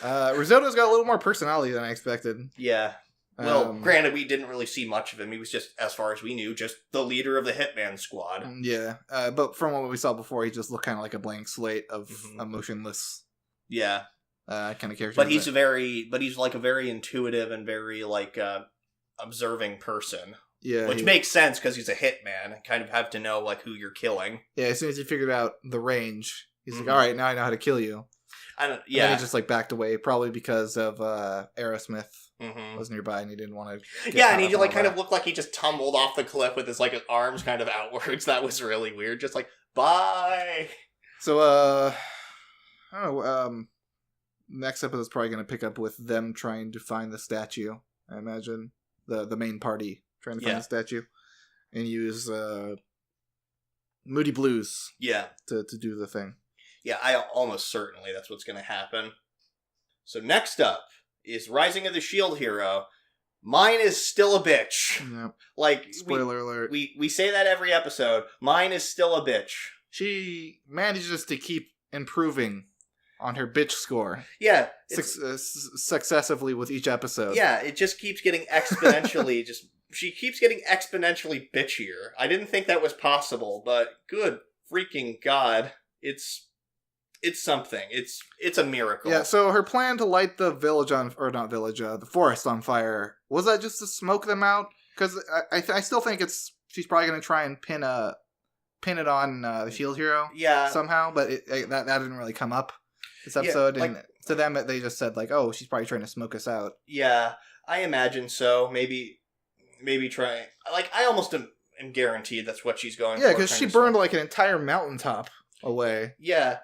Risotto's got a little more personality than I expected. Yeah. Well, granted, we didn't really see much of him. He was just, as far as we knew, just the leader of the Hitman Squad. Yeah, but from what we saw before, he just looked kind of like a blank slate of emotionless. Yeah. Kind of character. But he's like a very intuitive and very like observing person. Yeah, which makes sense because he's a hitman and kind of have to know like who you're killing. Yeah, as soon as he figured out the range, he's like, all right, now I know how to kill you. And then he just like backed away, probably because of Aerosmith was nearby and he didn't want to. Yeah, and he like kind of looked like he just tumbled off the cliff with his like arms kind of outwards. That was really weird. Just like, bye. So I don't know. Next episode is probably going to pick up with them trying to find the statue. I imagine the main party trying to find the statue and use Moody Blues. Yeah, to do the thing. Yeah, I almost certainly that's what's going to happen. So next up is Rising of the Shield Hero. Mine is still a bitch. Yep. Like, spoiler alert. We say that every episode. Mine is still a bitch. She manages to keep improving on her bitch score. Yeah. Successively with each episode. Yeah, it just keeps getting exponentially she keeps getting exponentially bitchier. I didn't think that was possible, but good freaking God. It's something. It's a miracle. Yeah, so her plan to light the the forest on fire, was that just to smoke them out? Because I still think she's probably going to try and pin it on the Shield Hero somehow, but that didn't really come up this episode. Yeah, and to them, they just said, like, oh, she's probably trying to smoke us out. Yeah, I imagine so. Maybe try. Like, I almost am guaranteed that's what she's going for. Yeah, because she burned like an entire mountaintop away. Yeah.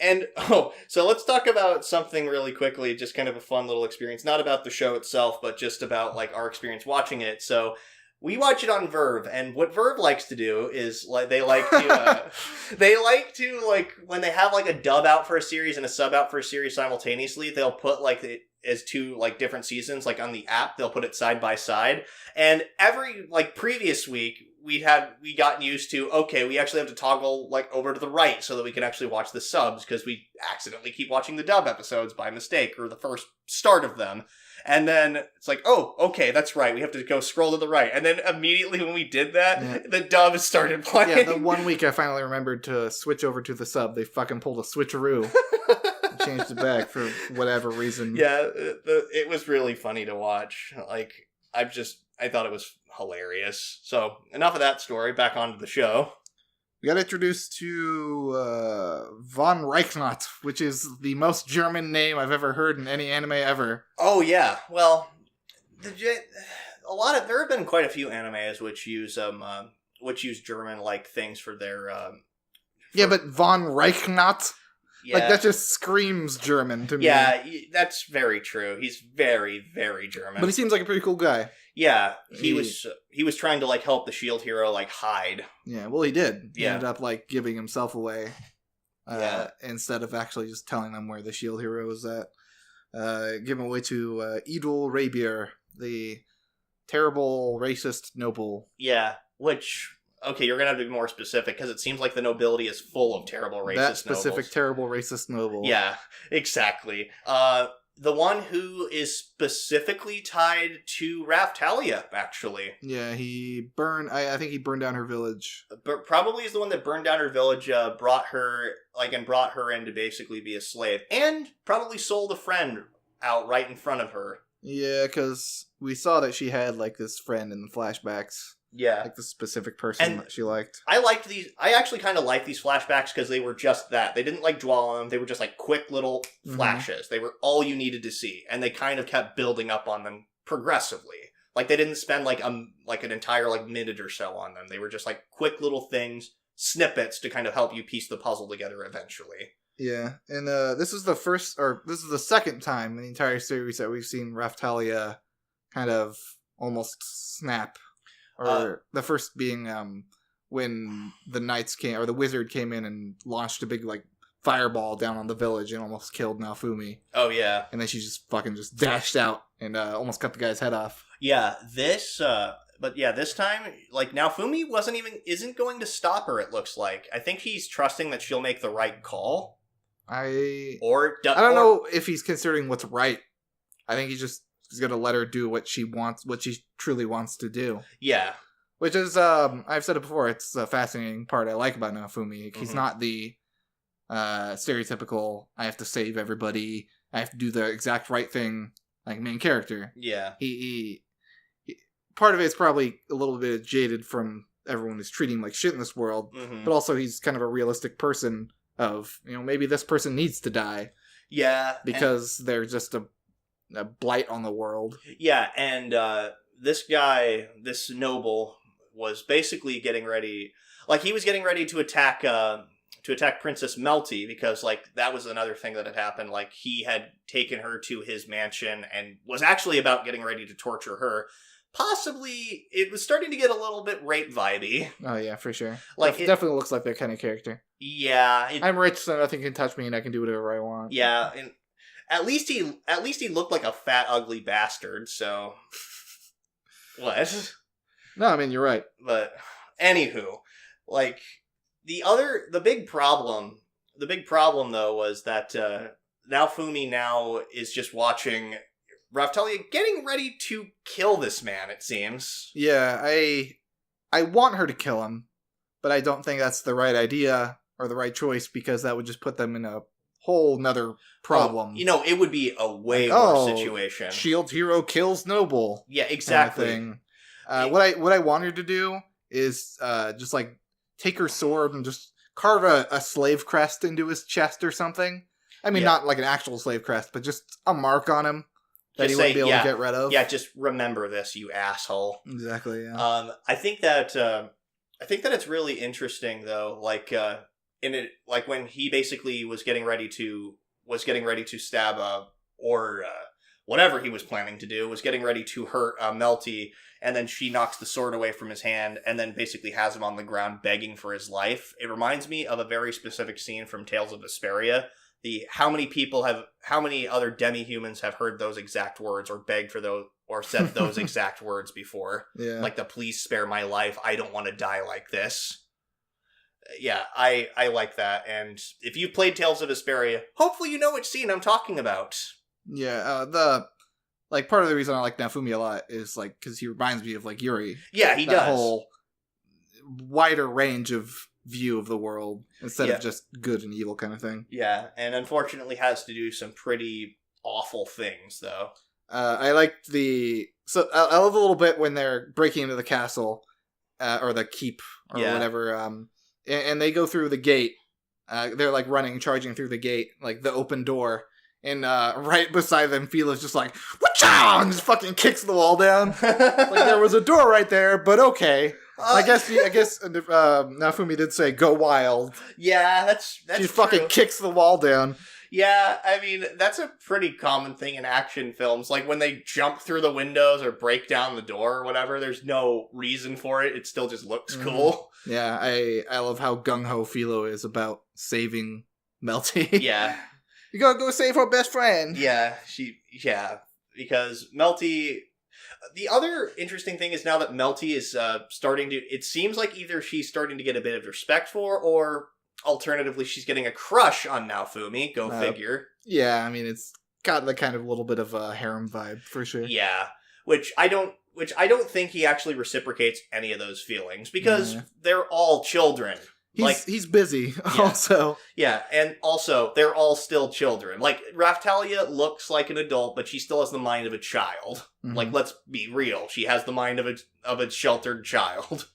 And, so let's talk about something really quickly, just kind of a fun little experience. Not about the show itself, but just about, like, our experience watching it. So, we watch it on Verve, and what Verve likes to do is, like, they like to, when they have, like, a dub out for a series and a sub out for a series simultaneously, they'll put, like, it as two, like, different seasons, like, on the app, they'll put it side by side. And every, like, previous week, we gotten used to, okay, we actually have to toggle like over to the right so that we can actually watch the subs because we accidentally keep watching the dub episodes by mistake or the first start of them. And then it's like, oh, okay, that's right. We have to go scroll to the right. And then immediately when we did that, the dub started playing. Yeah, the 1 week I finally remembered to switch over to the sub, they fucking pulled a switcheroo. Changed it back for whatever reason. Yeah, it was really funny to watch. Like, I thought it was hilarious. So, enough of that story. Back onto the show. We got introduced to von Reichnott, which is the most German name I've ever heard in any anime ever. Oh yeah, well, there have been quite a few animes which use German-like things for their. Yeah, but von Reichnott, yeah. Like that just screams German to me. Yeah, that's very true. He's very, very German. But he seems like a pretty cool guy. Yeah, he was trying to like help the shield hero like hide. Yeah, well he did. He Yeah. ended up like giving himself away. Instead of actually just telling them where the shield hero is at. Give him away to Edel Rabier, the terrible racist noble. Yeah, which okay, you're gonna have to be more specific because it seems like the nobility is full of terrible racist That specific nobles. terrible racist noble. Yeah, exactly. The one who is specifically tied to Raftalia, actually. Yeah, I think he burned down her village. But probably is the one that burned down her village, brought her in to basically be a slave, and probably sold a friend out right in front of her. Yeah, because we saw that she had like this friend in the flashbacks. Yeah. Like the specific person that she liked. I actually kind of like these flashbacks because they were just that. They didn't like dwell on them. They were just like quick little flashes. They were all you needed to see. And they kind of kept building up on them progressively. Like they didn't spend like an entire like minute or so on them. They were just like quick little things, snippets to kind of help you piece the puzzle together eventually. Yeah, and this is the second time in the entire series that we've seen Raftalia kind of almost snap. Or the first being when the knights came, or the wizard came in and launched a big like fireball down on the village and almost killed Naofumi. Oh yeah, and then she just fucking dashed out and almost cut the guy's head off. Yeah, this time like Naofumi isn't going to stop her. It looks like I think he's trusting that she'll make the right call. I don't know if he's considering what's right. I think he's going to let her do what she wants, what she truly wants to do. Yeah. Which is, I've said it before, it's a fascinating part I like about Naofumi. He's not the stereotypical, I have to save everybody, I have to do the exact right thing, like main character. Yeah. He part of it is probably a little bit jaded from everyone is treating him like shit in this world, but also he's kind of a realistic person of, maybe this person needs to die. Yeah. Because they're just a blight on the world. Yeah, and this noble, was basically getting ready, like he was getting ready to attack Princess Melty because like that was another thing that had happened. Like he had taken her to his mansion and was actually about getting ready to torture her. Possibly, it was starting to get a little bit rape vibey. Oh yeah, for sure. Like it definitely looks like that kind of character. Yeah, I'm rich, so nothing can touch me, and I can do whatever I want. Yeah, and At least he looked like a fat, ugly bastard, so... What? No, I mean, you're right. But, anywho, like, the big problem, though, was that, Naofumi now is just watching Raftalia getting ready to kill this man, it seems. Yeah, I want her to kill him, but I don't think that's the right idea, or the right choice, because that would just put them in a whole nother problem. It would be a way worse situation. Shield hero kills noble. Yeah, exactly. Kind of thing. What I want her to do is just like take her sword and just carve a slave crest into his chest or something. I mean, not like an actual slave crest, but just a mark on him that he wouldn't be able to get rid of. Yeah, just remember this, you asshole. Exactly. Yeah. I think that it's really interesting though. Like when he basically was getting ready to stab or whatever he was planning to do, was getting ready to hurt Melty, and then she knocks the sword away from his hand and then basically has him on the ground begging for his life. It reminds me of a very specific scene from Tales of Vesperia. How many other demi-humans have heard those exact words or begged for those or said those exact words before? Yeah. Like the please spare my life, I don't want to die like this. Yeah, I like that. And if you've played Tales of Vesperia, hopefully you know which scene I'm talking about. Yeah, part of the reason I like Naofumi a lot is like because he reminds me of like Yuri. Yeah, he does. That whole wider range of view of the world instead of just good and evil kind of thing. Yeah, and unfortunately has to do some pretty awful things though. I liked I love a little bit when they're breaking into the castle or the keep or whatever. and they go through the gate. They're like charging through the gate, like the open door. And right beside them, Fila's just like, "Wachow!" and just fucking kicks the wall down. Like there was a door right there, but okay. I guess Nafumi did say "go wild." Yeah, that's she true. Fucking kicks the wall down. Yeah, I mean, that's a pretty common thing in action films. Like, when they jump through the windows or break down the door or whatever, there's no reason for it. It still just looks cool. Yeah, I love how gung-ho Philo is about saving Melty. Yeah. You gotta go save her best friend. Yeah, because Melty... The other interesting thing is now that Melty is starting to... It seems like either she's starting to get a bit of respect for, or... Alternatively, she's getting a crush on Naofumi. Go figure. Yeah, I mean, it's got the kind of little bit of a harem vibe for sure. Yeah, which I don't think he actually reciprocates any of those feelings because they're all children. He's busy. Yeah. Also, yeah, and also they're all still children. Like Raftalia looks like an adult, but she still has the mind of a child. Mm-hmm. Like, let's be real, she has the mind of a sheltered child.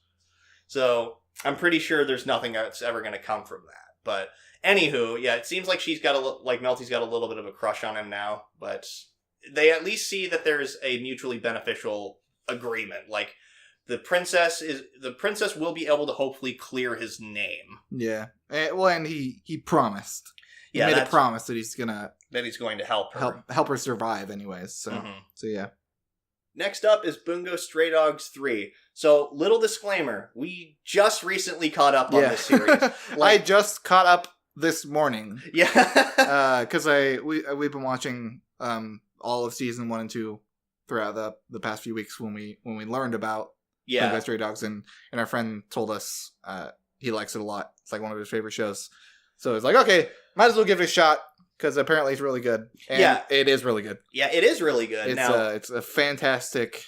So. I'm pretty sure there's nothing that's ever going to come from that. But anywho, yeah, it seems like Melty's got a little bit of a crush on him now. But they at least see that there's a mutually beneficial agreement. Like, the princess will be able to hopefully clear his name. Yeah. And he promised. He made a promise that he's going to help her. Help her survive anyways. So yeah. Next up is Bungo Stray Dogs 3. So, little disclaimer, we just recently caught up on this series. I just caught up this morning. Yeah. Because we've been watching all of season 1 and 2 throughout the past few weeks when we learned about Bungo Stray Dogs, and our friend told us he likes it a lot. It's like one of his favorite shows. So it's like, okay, might as well give it a shot. Because apparently it's really good. And it is really good. Yeah, it is really good. It's a fantastic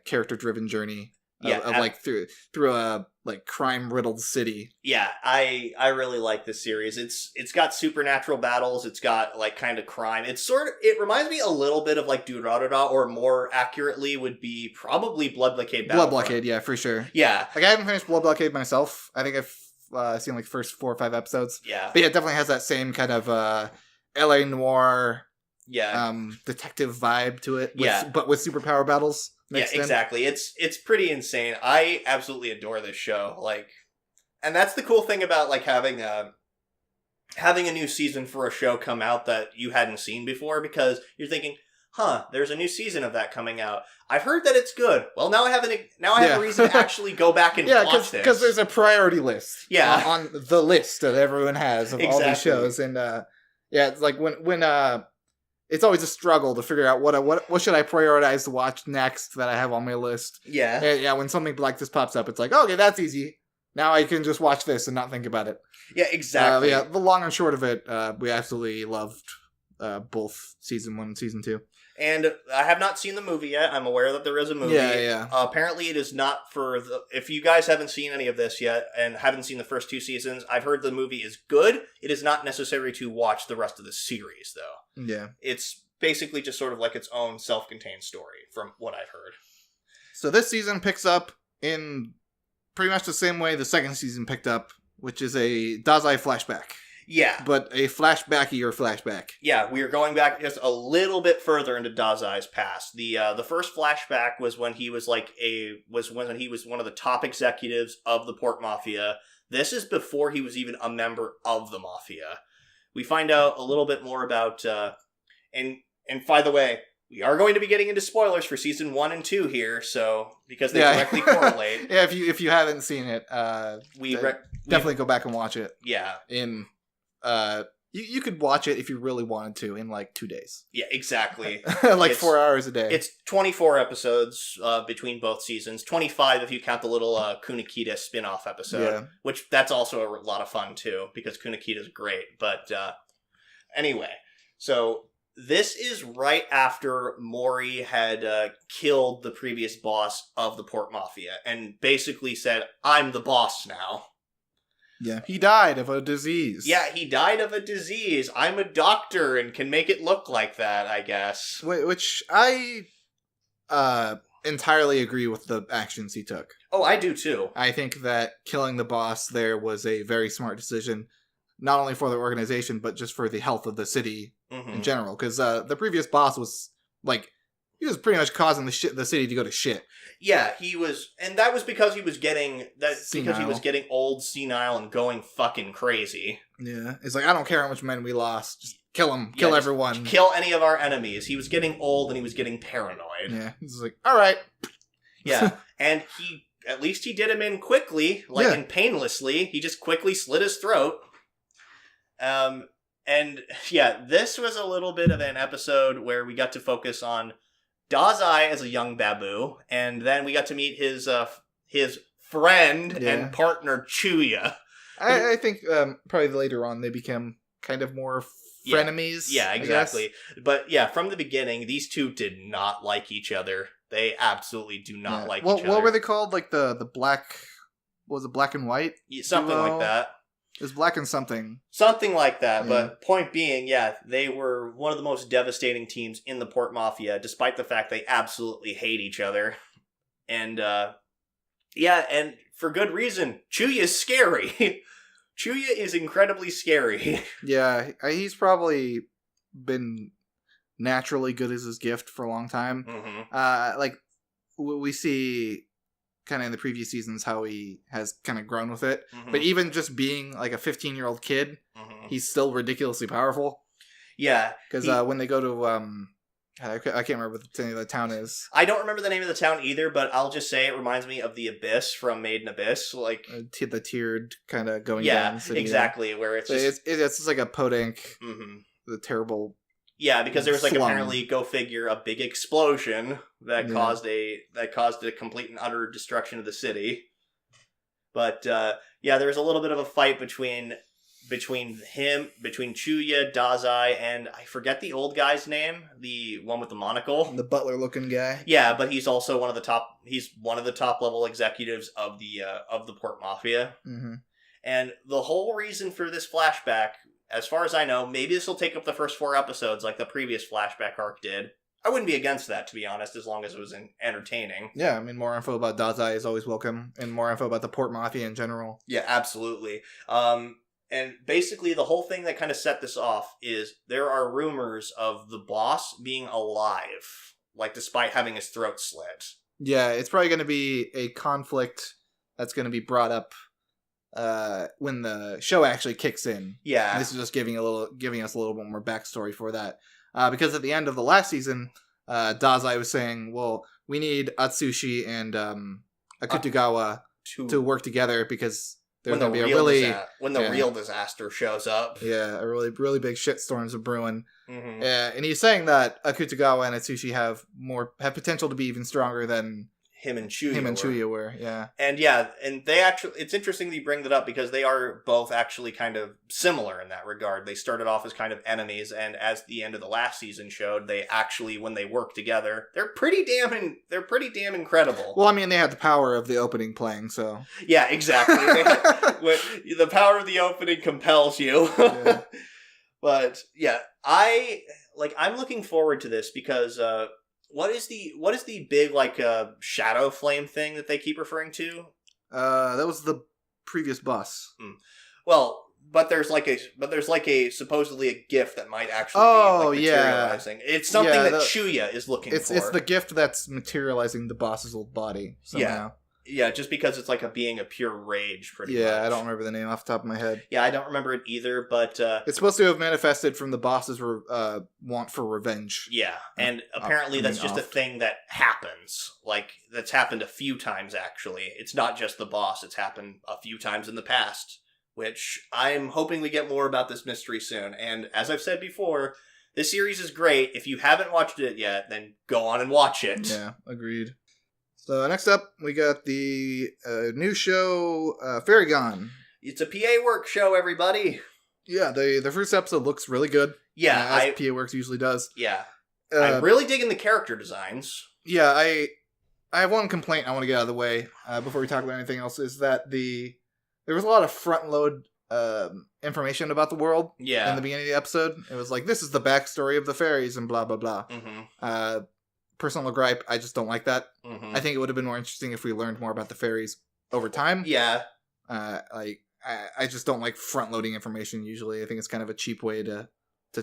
character-driven journey of through a crime-riddled city. Yeah, I really like this series. It's got supernatural battles. It's got kind of crime. It reminds me a little bit of Durarara, or more accurately would be probably Blood Blockade. Blood Blockade, yeah, for sure. Yeah, I haven't finished Blood Blockade myself. I think I've seen the first 4 or 5 episodes. Yeah. But yeah, it definitely has that same kind of LA noir detective vibe to it. But with superpower battles. Yeah, exactly. It's pretty insane. I absolutely adore this show. And that's the cool thing about having a new season for a show come out that you hadn't seen before, because you're thinking, there's a new season of that coming out. I've heard that it's good. Well, now I have a reason to actually go back and watch this. Because there's a priority list. Yeah. On the list that everyone has of all these shows. And it's like when it's always a struggle to figure out what should I prioritize to watch next that I have on my list. Yeah. Yeah, when something like this pops up, it's like, okay, that's easy. Now I can just watch this and not think about it. Yeah, exactly. The long and short of it, we absolutely loved both season 1 and season 2. And I have not seen the movie yet. I'm aware that there is a movie. Yeah. Apparently it is not for if you guys haven't seen any of this yet and haven't seen the first 2 seasons, I've heard the movie is good. It is not necessary to watch the rest of the series, though. Yeah. It's basically just sort of like its own self-contained story, from what I've heard. So this season picks up in pretty much the same way the second season picked up, which is a Dazai flashback. Yeah. But a flashbackier flashback. Yeah, we are going back just a little bit further into Dazai's past. The first flashback was when he was when he was one of the top executives of the Port Mafia. This is before he was even a member of the Mafia. We find out a little bit more about and by the way, we are going to be getting into spoilers for season 1 and 2 here, so because they directly correlate. Yeah, if you haven't seen it, definitely go back and watch it. Yeah. You could watch it if you really wanted to in 2 days. Yeah, exactly. 4 hours a day. It's 24 episodes between both seasons. 25 if you count the little Kunikita spin-off episode, which that's also a lot of fun too, because Kunikita's great. But anyway, so this is right after Mori had killed the previous boss of the Port Mafia and basically said, "I'm the boss now." Yeah, he died of a disease. Yeah, he died of a disease. I'm a doctor and can make it look like that, I guess. Which I entirely agree with the actions he took. Oh, I do too. I think that killing the boss there was a very smart decision, not only for the organization, but just for the health of the city in general. Because the previous boss was, like, he was pretty much causing the city to go to shit. Yeah, he was, and that was because he was getting old, senile, and going fucking crazy. Yeah, it's like, I don't care how much men we lost, just kill him, kill everyone, kill any of our enemies. He was getting old and he was getting paranoid. Yeah, he's like, all right. Yeah, and at least he did him in quickly, and painlessly. He just quickly slit his throat. And yeah, this was a little bit of an episode where we got to focus on Dazai as a young Babu, and then we got to meet his friend and partner Chuya. I think probably later on they became kind of more frenemies. Yeah, exactly. But yeah, from the beginning, these two did not like each other. They absolutely do not like each other. What were they called? Like the black... Was it black and white? Something like that. It was black and something. Something like that, but point being, they were one of the most devastating teams in the Port Mafia, despite the fact they absolutely hate each other. And, and for good reason. Chuya is scary. Chuya is incredibly scary. Yeah, he's probably been naturally good as his gift for a long time. Like, we see... kind of in the previous seasons how he has kind of grown with it. But even just being like a 15-year-old kid, he's still ridiculously powerful. Yeah. Because when they go to, I can't remember what the name of the town is. I don't remember the name of the town either, but I'll just say it reminds me of the Abyss from Made in Abyss. Like the tiered kind of going down city. Yeah, exactly. Where it's just... It's just like a podunk, the terrible... Yeah, because there was apparently, go figure, a big explosion that caused a complete and utter destruction of the city. But there was a little bit of a fight between Chuya, Dazai, and I forget the old guy's name, the one with the monocle, the butler-looking guy. Yeah, but he's also one of the top level executives of the Port Mafia. And the whole reason for this flashback, as far as I know, maybe this will take up the first 4 episodes like the previous flashback arc did. I wouldn't be against that, to be honest, as long as it was entertaining. Yeah, I mean, more info about Dazai is always welcome, and more info about the Port Mafia in general. Yeah, absolutely. And basically, the whole thing that kind of set this off is there are rumors of the boss being alive, like, despite having his throat slit. Yeah, it's probably going to be a conflict that's going to be brought up when the show actually kicks in. Yeah. And this is just giving us a little bit more backstory for that. Because at the end of the last season, Dazai was saying, well, we need Atsushi and Akutagawa to work together because there's going to be a real disaster shows up. Yeah, a really, really big shitstorms are brewing. And he's saying that Akutagawa and Atsushi have potential to be even stronger than him and Chuya were, yeah. And they actually, it's interesting that you bring that up because they are both actually kind of similar in that regard. They started off as kind of enemies, and as the end of the last season showed, they actually, when they work together, they're pretty damn incredible. Well, I mean, they had the power of the opening playing, so. Yeah, exactly. The power of the opening compels you. Yeah. But yeah, I'm looking forward to this because, What is the big shadow flame thing that they keep referring to? That was the previous boss. Well, but there's a supposedly a gift that might actually be materializing. It's something that Chuya is looking for. It's the gift that's materializing the boss's old body somehow. Yeah, just because it's being a pure rage, pretty much. Yeah, I don't remember the name off the top of my head. Yeah, I don't remember it either, but... it's supposed to have manifested from the boss's want for revenge. Yeah, and apparently that's just a thing that happens. That's happened a few times, actually. It's not just the boss, it's happened a few times in the past, which I'm hoping we get more about this mystery soon. And as I've said before, this series is great. If you haven't watched it yet, then go on and watch it. Yeah, agreed. So next up, we got the new show, Fairy Gone. It's a PA work show, everybody. Yeah, the first episode looks really good. Yeah, as PA Works usually does. Yeah, I'm really digging the character designs. Yeah, I have one complaint I want to get out of the way before we talk about anything else. Is that there was a lot of front load information about the world. Yeah. In the beginning of the episode, it was like, this is the backstory of the fairies and blah blah blah. personal gripe. I just don't like that. Mm-hmm. I think it would have been more interesting if we learned more about the fairies over time. Yeah. I just don't like front-loading information usually. I think it's kind of a cheap way to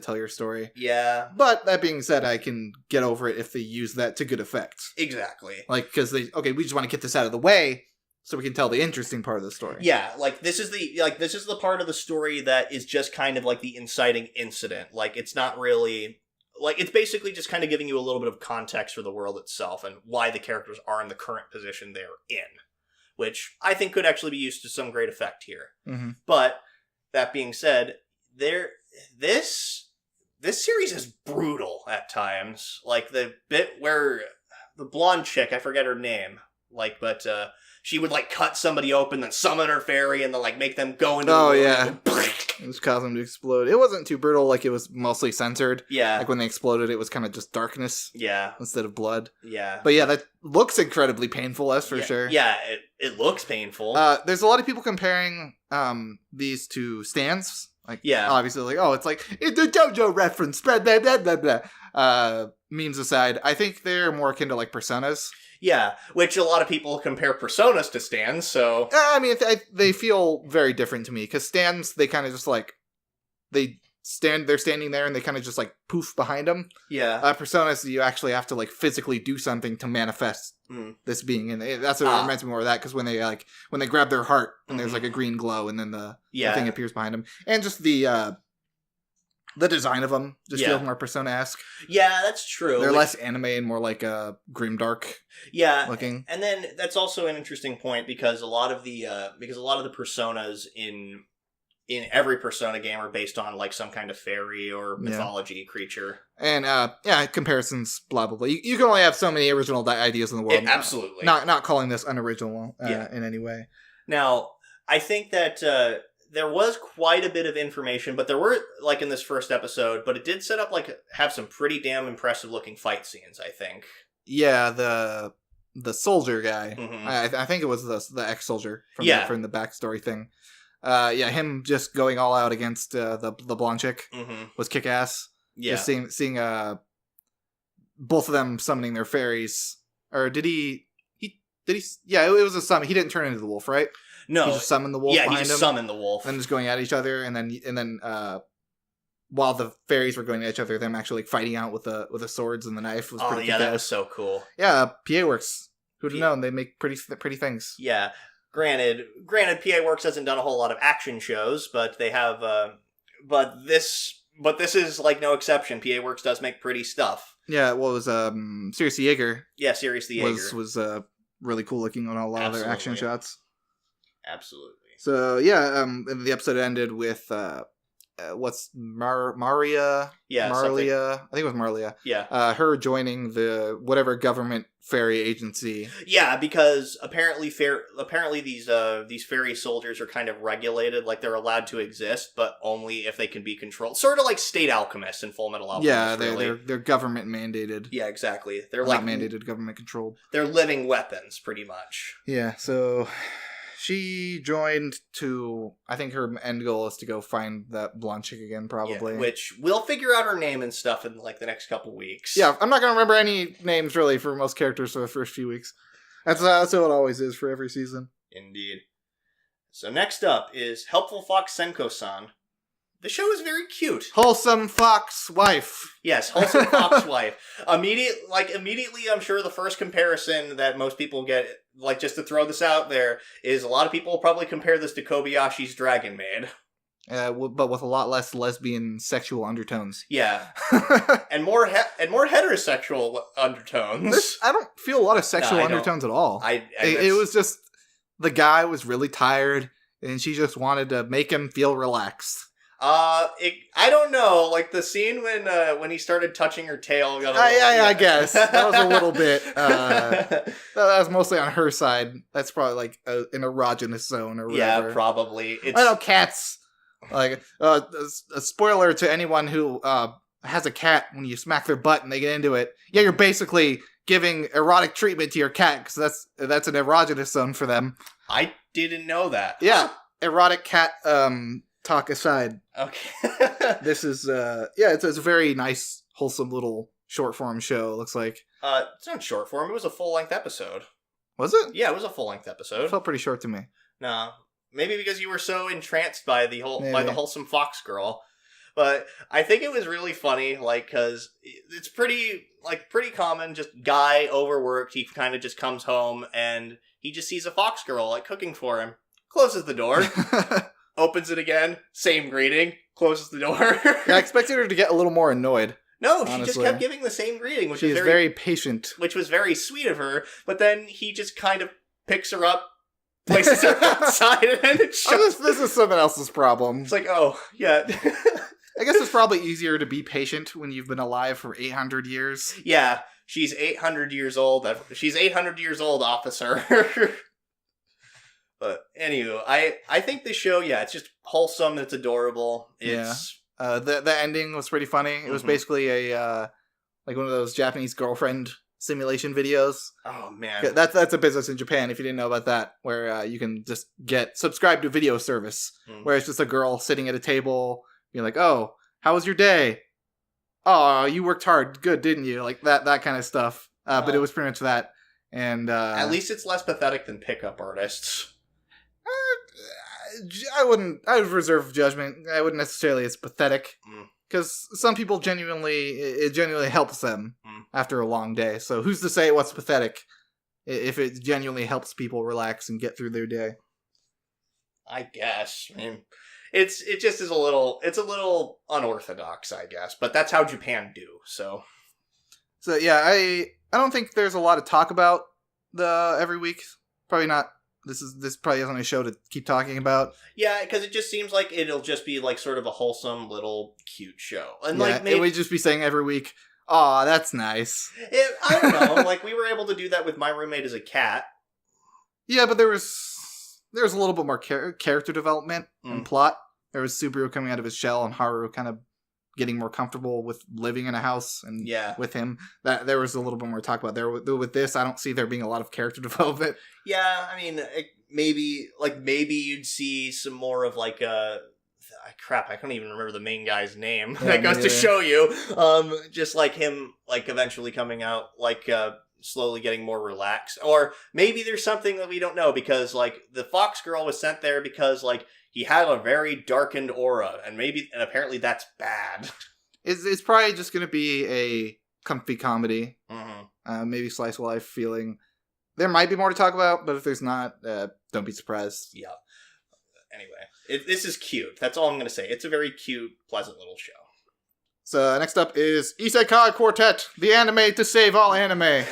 tell your story. Yeah. But that being said, I can get over it if they use that to good effect. Exactly. Like, because we just want to get this out of the way so we can tell the interesting part of the story. Yeah, like, this is the part of the story that is just kind of like the inciting incident. Like, it's not really... Like, it's basically just kind of giving you a little bit of context for the world itself and why the characters are in the current position they're in. Which I think could actually be used to some great effect here. Mm-hmm. But, that being said, this series is brutal at times. Like, the bit where the blonde chick, I forget her name, like, but she would, like, cut somebody open, then summon her fairy, and then, like, make them go into the world. Yeah. Just cause them to explode. It wasn't too brutal, like, it was mostly censored. Yeah. Like, when they exploded, it was kind of just darkness. Yeah. Instead of blood. Yeah. But yeah, that looks incredibly painful, that's for sure. Yeah, it looks painful. There's a lot of people comparing these to stands. Like, obviously, like, oh, it's a JoJo reference, blah, blah, blah, blah, blah. Memes aside, I think they're more akin to, like, personas. Yeah, which a lot of people compare personas to stands, so... I mean, they feel very different to me, because stands, they kind of just, like, they're standing there, and they kind of just, like, poof behind them. Yeah. Personas, you actually have to, like, physically do something to manifest this being, and that's what reminds me more of that, because when they grab their heart, and there's, like, a green glow, and then the thing appears behind them. And just the design of them just feels more Persona-esque. Yeah, that's true. They're less anime and more like grimdark. Looking. And then that's also an interesting point because a lot of the personas in every Persona game are based on like some kind of fairy or mythology creature. And comparisons, blah blah blah. You can only have so many original ideas in the world. Absolutely. Not calling this unoriginal in any way. Now, I think that there was quite a bit of information, but there were, like, in this first episode, but it did set up, like, have some pretty damn impressive-looking fight scenes, I think. Yeah, the soldier guy. Mm-hmm. I think it was the ex-soldier from the backstory thing. Him just going all out against the blonde chick was kick-ass. Yeah. Just seeing both of them summoning their fairies. Or did he... Yeah, it was a summon. He didn't turn into the wolf, right? No, he just summoned the wolf. Yeah, behind he just him, summoned the wolf, and just going at each other, and then while the fairies were going at each other, them actually like fighting out with the swords and the knife was pretty. That was so cool. Yeah, PA Works. Who'd have known? They make pretty things. Yeah, granted, PA Works hasn't done a whole lot of action shows, but they have. But this is like no exception. PA Works does make pretty stuff. Yeah, well, it was Sirius the Jaeger. Yeah, Sirius the Jaeger was really cool looking on a lot of their action shots. Absolutely. So yeah, the episode ended with what's Maria? Yeah, Marlia. I think it was Marlia. Yeah. Her joining the whatever government fairy agency. Yeah, because apparently these fairy soldiers are kind of regulated, like they're allowed to exist, but only if they can be controlled. Sort of like state alchemists in Full Metal Alchemist. Yeah, they're government mandated. Yeah, exactly. They're not mandated, government controlled. They're living weapons, pretty much. Yeah, so she joined to, I think her end goal is to go find that blonde chick again, probably. Yeah, which we'll figure out her name and stuff in like the next couple weeks. Yeah, I'm not going to remember any names really for most characters for the first few weeks. That's how it always is for every season. Indeed. So next up is Helpful Fox Senko San. The show is very cute. Wholesome Fox Wife. Yes, Wholesome Fox Wife. Immediately, I'm sure the first comparison that most people get, like just to throw this out there, is a lot of people will probably compare this to Kobayashi's Dragon Maid. But with a lot less lesbian sexual undertones. Yeah, and more heterosexual undertones. I don't feel a lot of sexual undertones at all. It was just the guy was really tired, and she just wanted to make him feel relaxed. I don't know, like the scene when he started touching her tail. I guess that was a little bit. That was mostly on her side. That's probably like an erogenous zone or whatever. Yeah, probably. I know cats. Like a spoiler to anyone who has a cat. When you smack their butt and they get into it, yeah, you're basically giving erotic treatment to your cat because that's an erogenous zone for them. I didn't know that. Yeah, erotic cat. Talk aside. Okay. This is it's a very nice, wholesome little short form show. It looks like. It's not short form. It was a full-length episode. Was it? Yeah, it was a full-length episode. It felt pretty short to me. No. Maybe because you were so entranced by the wholesome fox girl. But I think it was really funny, like, because it's pretty common, just guy overworked, he kind of just comes home, and he just sees a fox girl, like, cooking for him. Closes the door, opens it again, same greeting, closes the door. Yeah, I expected her to get a little more annoyed. No, she just kept giving the same greeting, which is very patient. Which was very sweet of her, but then he just kind of picks her up, places her outside, and it shows. This is someone else's problem. It's like, oh, yeah. I guess it's probably easier to be patient when you've been alive for 800 years. Yeah, she's 800 years old. She's 800 years old, officer. But anywho, I think this show, yeah, it's just wholesome. It's adorable. It's the ending was pretty funny. It was basically a like one of those Japanese girlfriend simulation videos. Oh man, that's a business in Japan. If you didn't know about that, where you can just subscribe to video service, where it's just a girl sitting at a table. You're like, oh, how was your day? Oh, you worked hard. Good, didn't you? Like that kind of stuff. But it was pretty much that. And at least it's less pathetic than pickup artists. I would reserve judgment. I wouldn't necessarily it's pathetic. Because some people it genuinely helps them after a long day. So who's to say what's pathetic if it genuinely helps people relax and get through their day? I guess. I mean, it just is a little unorthodox, I guess, but that's how Japan do. So yeah, I don't think there's a lot of talk about every week. Probably not. This probably isn't a show to keep talking about. Yeah, because it just seems like it'll just be like sort of a wholesome little cute show, and like maybe we'd just be saying every week, "Aw, that's nice." I don't know. Like we were able to do that with My Roommate as a Cat. Yeah, but there was a little bit more character development and plot. There was Subaru coming out of his shell and Haru kind of getting more comfortable with living in a house and with him. That there was a little bit more to talk about there. With this, I don't see there being a lot of character development. Yeah, I mean, maybe you'd see some more of like crap, I can't even remember the main guy's name. That goes to show you. Just like him, like eventually coming out, like slowly getting more relaxed. Or maybe there's something that we don't know because like the Fox Girl was sent there because like he had a very darkened aura, and apparently that's bad. It's probably just going to be a comfy comedy. Maybe slice of life feeling. There might be more to talk about, but if there's not, don't be surprised. Yeah. Anyway, this is cute. That's all I'm going to say. It's a very cute, pleasant little show. So next up is Isekai Quartet, the anime to save all anime.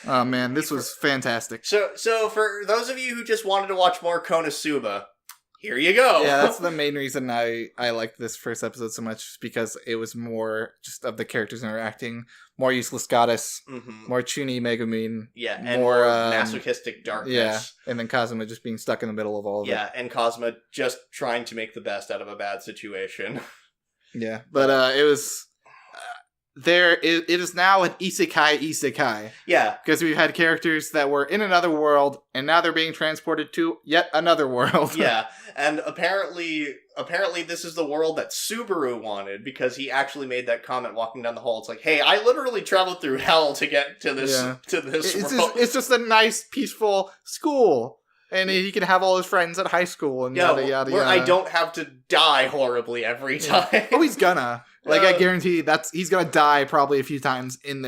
Oh man, this was fantastic. So for those of you who just wanted to watch more Konosuba, here you go. Yeah, that's the main reason I liked this first episode so much, because it was more just of the characters interacting, more useless goddess, more Chuni Megumin. Yeah, and more masochistic darkness. Yeah, and then Kazuma just being stuck in the middle of all of it. Yeah, and Kazuma just trying to make the best out of a bad situation. Yeah, but it was... It is now an isekai. Yeah. Because we've had characters that were in another world, and now they're being transported to yet another world. Yeah, and apparently this is the world that Subaru wanted, because he actually made that comment walking down the hall. It's like, hey, I literally traveled through hell to get to this world. It's just a nice, peaceful school. And he can have all his friends at high school and yada, yada, where yada. I don't have to die horribly every time. Oh, he's gonna. Like, I guarantee he's gonna die probably a few times in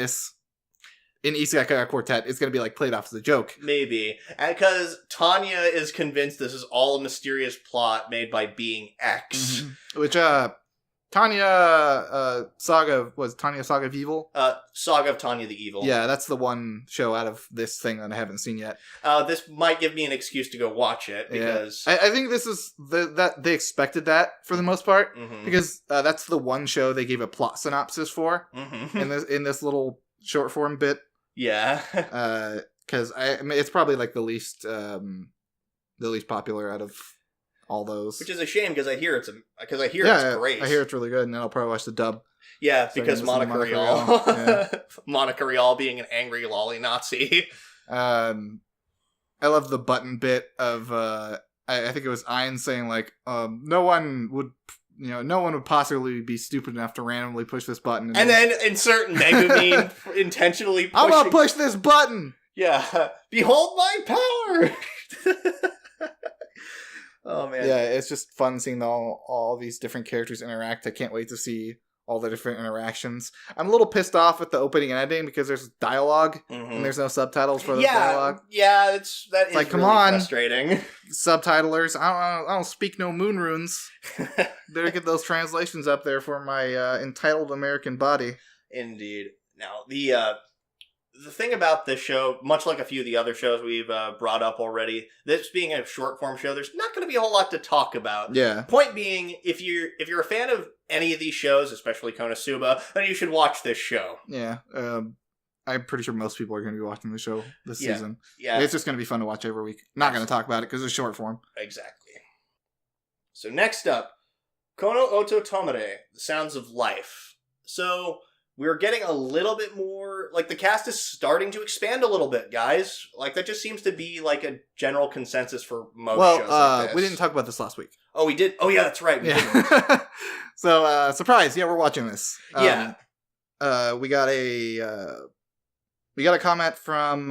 Isekai Quartet. It's gonna be, like, played off as a joke. Maybe. Because Tanya is convinced this is all a mysterious plot made by Being X. Which, Tanya Saga of Evil? Saga of Tanya the Evil. Yeah, that's the one show out of this thing that I haven't seen yet. This might give me an excuse to go watch it, because... Yeah. I think this is... that they expected that, for the most part, because that's the one show they gave a plot synopsis for, in this little short form bit. Yeah. Because it's probably, like, the least popular out of... all those, which is a shame, because I hear it's great. I hear it's really good, and then I'll probably watch the dub. Yeah, because Monica Rial, Monica Rial being an angry lolly Nazi. I love the button bit of I think it was Ein saying like, no one would no one would possibly be stupid enough to randomly push this button. And then insert Megumi intentionally pushing. I'm gonna push this button! Yeah. Behold my power! Oh, man. Yeah, it's just fun seeing all these different characters interact. I can't wait to see all the different interactions. I'm a little pissed off with the opening and ending because there's dialogue and there's no subtitles for the dialogue. Yeah, that is like, really come on, frustrating. Subtitlers. I don't speak no moon runes. Better get those translations up there for my entitled American body. Indeed. Now, the thing about this show, much like a few of the other shows we've brought up already, this being a short form show, there's not going to be a whole lot to talk about. Yeah. Point being, if you're a fan of any of these shows, especially Konosuba, then you should watch this show. Yeah. I'm pretty sure most people are going to be watching the show this season. Yeah. It's just going to be fun to watch every week. Not going to talk about it because it's short form. Exactly. So next up, Kono Oto Tomare, The Sounds of Life. So we're getting a little bit more, like, the cast is starting to expand a little bit, guys. Like, that just seems to be, like, a general consensus for most shows like this. We didn't talk about this last week. Oh, we did? Oh, yeah, that's right. We did. So, surprise. Yeah, we're watching this. Yeah. We got a comment from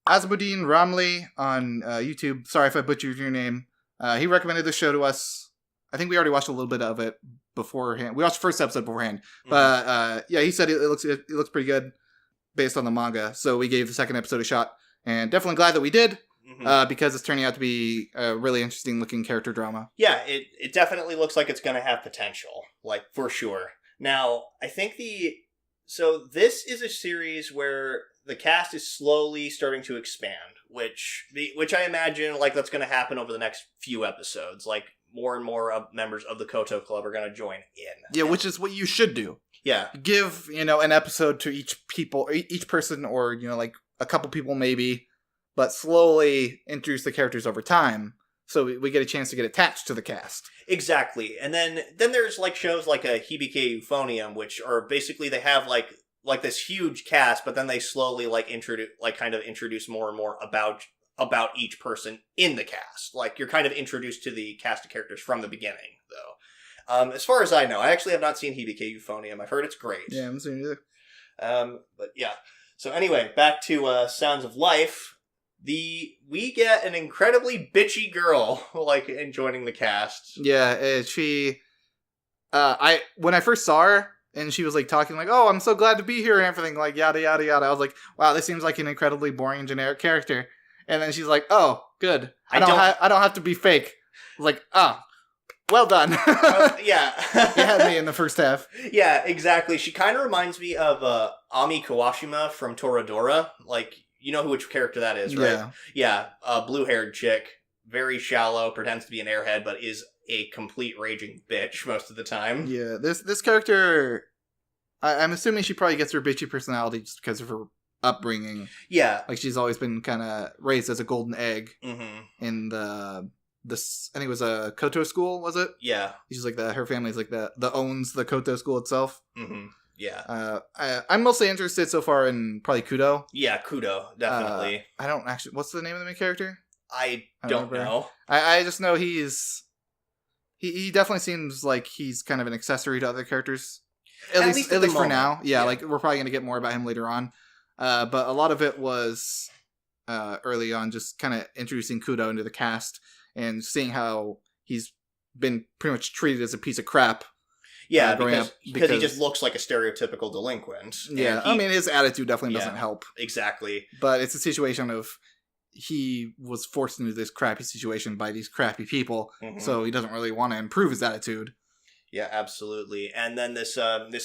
Azmuddin Ramli on YouTube. Sorry if I butchered your name. He recommended this show to us. I think we already watched a little bit of it beforehand. We watched the first episode beforehand. But yeah, he said it looks pretty good based on the manga. So we gave the second episode a shot. And definitely glad that we did. Because it's turning out to be a really interesting looking character drama. Yeah, it definitely looks like it's going to have potential. Like, for sure. Now, I think so this is a series where the cast is slowly starting to expand, which I imagine, like, that's going to happen over the next few episodes. Like, more and more members of the Koto Club are going to join in. Yeah, which is what you should do. Yeah. Give, an episode to each person, or, like a couple people maybe, but slowly introduce the characters over time so we get a chance to get attached to the cast. Exactly. And then there's, like, shows like a Hibike Euphonium, which are basically, they have like this huge cast, but then they slowly introduce more and more about each person in the cast. Like, you're kind of introduced to the cast of characters from the beginning, though. As far as I know, I actually have not seen Hibike Euphonium. I've heard it's great. Yeah, I haven't seen it either. But yeah. So anyway, back to Sounds of Life. We get an incredibly bitchy girl, like, in joining the cast. Yeah, she... when I first saw her, and she was, like, talking, like, oh, I'm so glad to be here, and everything, like, yada, yada, yada. I was like, wow, this seems like an incredibly boring and generic character. And then she's like, oh, good. I don't have to be fake. I was like, oh, well done. Yeah. You had me in the first half. Yeah, exactly. She kind of reminds me of Ami Kawashima from Toradora. Like, you know which character that is, right? Yeah. Blue-haired chick. Very shallow, pretends to be an airhead, but is a complete raging bitch most of the time. Yeah, this character, I'm assuming she probably gets her bitchy personality just because of her upbringing. Yeah. Like, she's always been kind of raised as a golden egg in I think it was a Koto school, was it? Yeah. She's like her family's like the owns the Koto school itself. Yeah. I'm mostly interested so far in probably Kudo. Yeah, Kudo, definitely. I don't actually, what's the name of the main character? I don't know. I just know he definitely seems like he's kind of an accessory to other characters. At least for now. Yeah, like, we're probably going to get more about him later on. But a lot of it was early on just kind of introducing Kudo into the cast and seeing how he's been pretty much treated as a piece of crap. Yeah, because he just looks like a stereotypical delinquent. Yeah, I mean, his attitude definitely doesn't help. Exactly. But it's a situation of he was forced into this crappy situation by these crappy people, so he doesn't really want to improve his attitude. Yeah, absolutely. And then this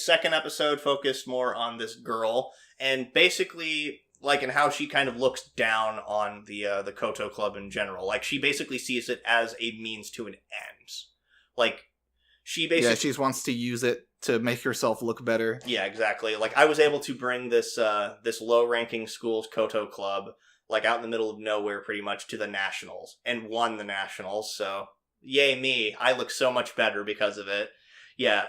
second episode focused more on this girl, and basically, like, in how she kind of looks down on the Koto Club in general. Like, she basically sees it as a means to an end. Like, she basically... Yeah, she just wants to use it to make herself look better. Yeah, exactly. Like, I was able to bring this low-ranking school's Koto Club, like, out in the middle of nowhere, pretty much, to the Nationals, and won the Nationals, so... Yay me, I look so much better because of it. Yeah.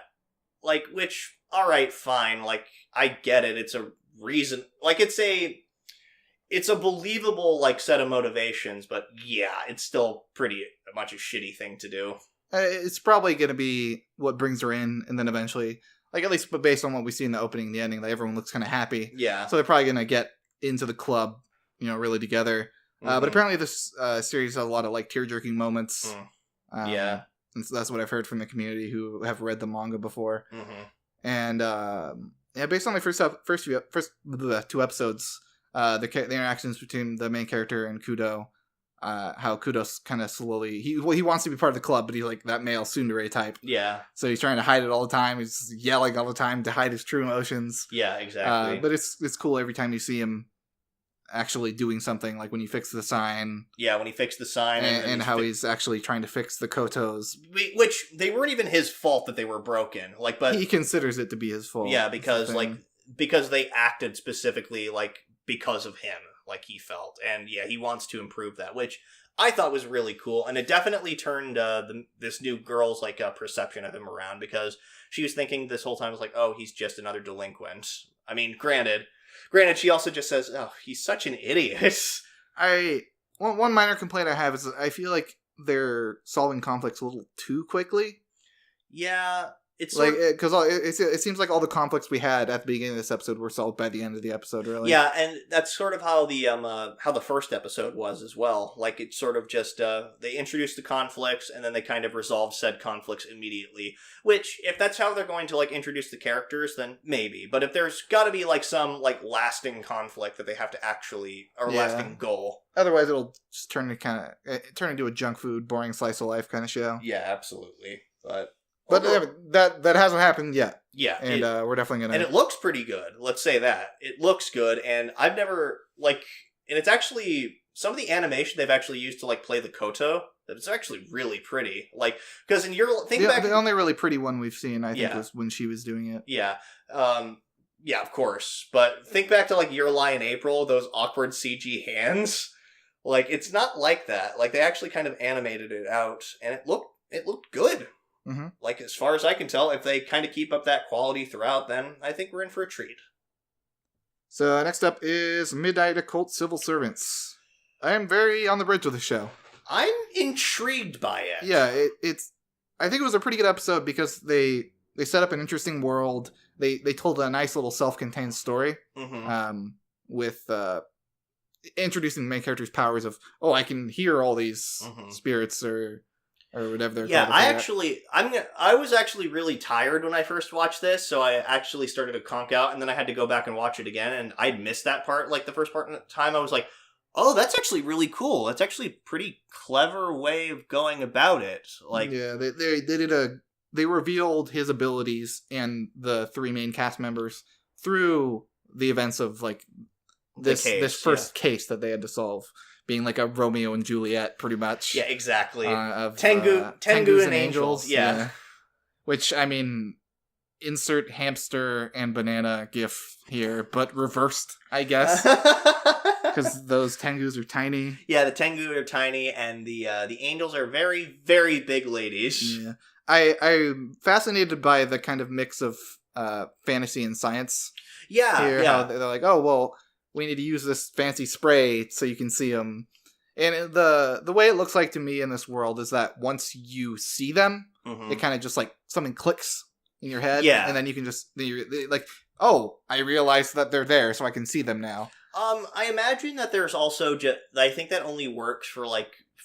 Like, which, alright, fine, like, I get it, it's a reason, like, it's a believable, like, set of motivations, but yeah, it's still pretty much a shitty thing to do. It's probably going to be what brings her in, and then eventually, like at least based on what we see in the opening and the ending, like everyone looks kind of happy. Yeah. So they're probably going to get into the club, really together. But apparently this series has a lot of like tear-jerking moments. Yeah. And so that's what I've heard from the community who have read the manga before. And based on my first two episodes, the interactions between the main character and Kudo, how Kudo's kind of slowly he wants to be part of the club, but he's like that male tsundere type. Yeah. So he's trying to hide it all the time. He's yelling all the time to hide his true emotions. Yeah, exactly. But it's cool every time you see him actually doing something, like when he fixed the sign. Yeah, when he fixed the sign. And how he's actually trying to fix the kotos. Which, they weren't even his fault that they were broken. But he considers it to be his fault. Yeah, because they acted specifically, because of him, he felt. And yeah, he wants to improve that, which I thought was really cool. And it definitely turned this new girl's, perception of him around, because she was thinking this whole time, oh, he's just another delinquent. I mean, Granted, she also just says, "Oh, he's such an idiot." One minor complaint I have is that I feel like they're solving conflicts a little too quickly. Yeah, it's because it seems like all the conflicts we had at the beginning of this episode were solved by the end of the episode. Really, yeah, and that's sort of how the first episode was as well. It's sort of just they introduced the conflicts and then they kind of resolved said conflicts immediately. Which, if that's how they're going to introduce the characters, then maybe. But if there's got to be some lasting conflict that they have to actually lasting goal. Otherwise, it'll just turn into a junk food, boring slice of life kind of show. Yeah, absolutely. But that hasn't happened yet. Yeah. And we're definitely going to... And it looks pretty good. Let's say that. It looks good, and I've never, and it's actually... Some of the animation they've actually used to, play the koto, it's actually really pretty. Because in your... The only really pretty one we've seen, I think, was when she was doing it. Yeah. Yeah, of course. But think back to, Your Lie in April, those awkward CG hands. It's not like that. They actually kind of animated it out, and it looked good. Mm-hmm. As far as I can tell, if they kind of keep up that quality throughout, then I think we're in for a treat. So next up is Midnight Occult Civil Servants. I am very on the bridge with the show. I'm intrigued by it. Yeah, it's. I think it was a pretty good episode because they set up an interesting world. They told a nice little self-contained story. With introducing the main character's powers of, I can hear all these spirits or whatever they're called. I was actually really tired when I first watched this, so I actually started to conk out, and then I had to go back and watch it again, and I'd missed that part, the first part of the time. I was like, oh, that's actually really cool. That's actually a pretty clever way of going about it. Yeah, they revealed his abilities and the three main cast members through the events of, this first case that they had to solve. Being a Romeo and Juliet, pretty much. Yeah, exactly. Of Tengu and Angels. Yeah. Which, I mean, insert hamster and banana gif here, but reversed, I guess. Because those Tengus are tiny. Yeah, the Tengu are tiny, and the Angels are very, very big ladies. Yeah. I'm fascinated by the kind of mix of fantasy and science. Yeah, here, how they're like, oh, well, we need to use this fancy spray so you can see them. And the way it looks like to me in this world is that once you see them, it kind of just something clicks in your head. Yeah. And then you can just, I realize that they're there so I can see them now. I imagine that there's also I think that only works for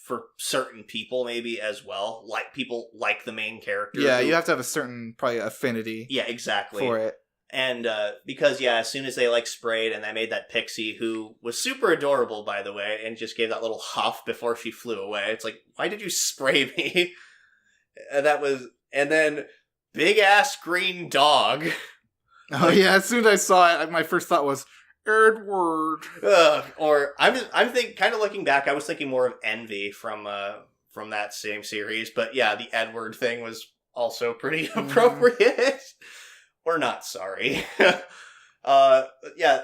for certain people maybe as well. People like the main character. Yeah, you have to have a certain probably affinity. Yeah, exactly. For it. And because, as soon as they sprayed and they made that pixie, who was super adorable, by the way, and just gave that little huff before she flew away. It's why did you spray me? And then big ass green dog. Oh yeah, as soon as I saw it, my first thought was Edward. Or I'm kind of looking back, I was thinking more of Envy from that same series, but yeah, the Edward thing was also pretty appropriate. Or not, sorry. Yeah.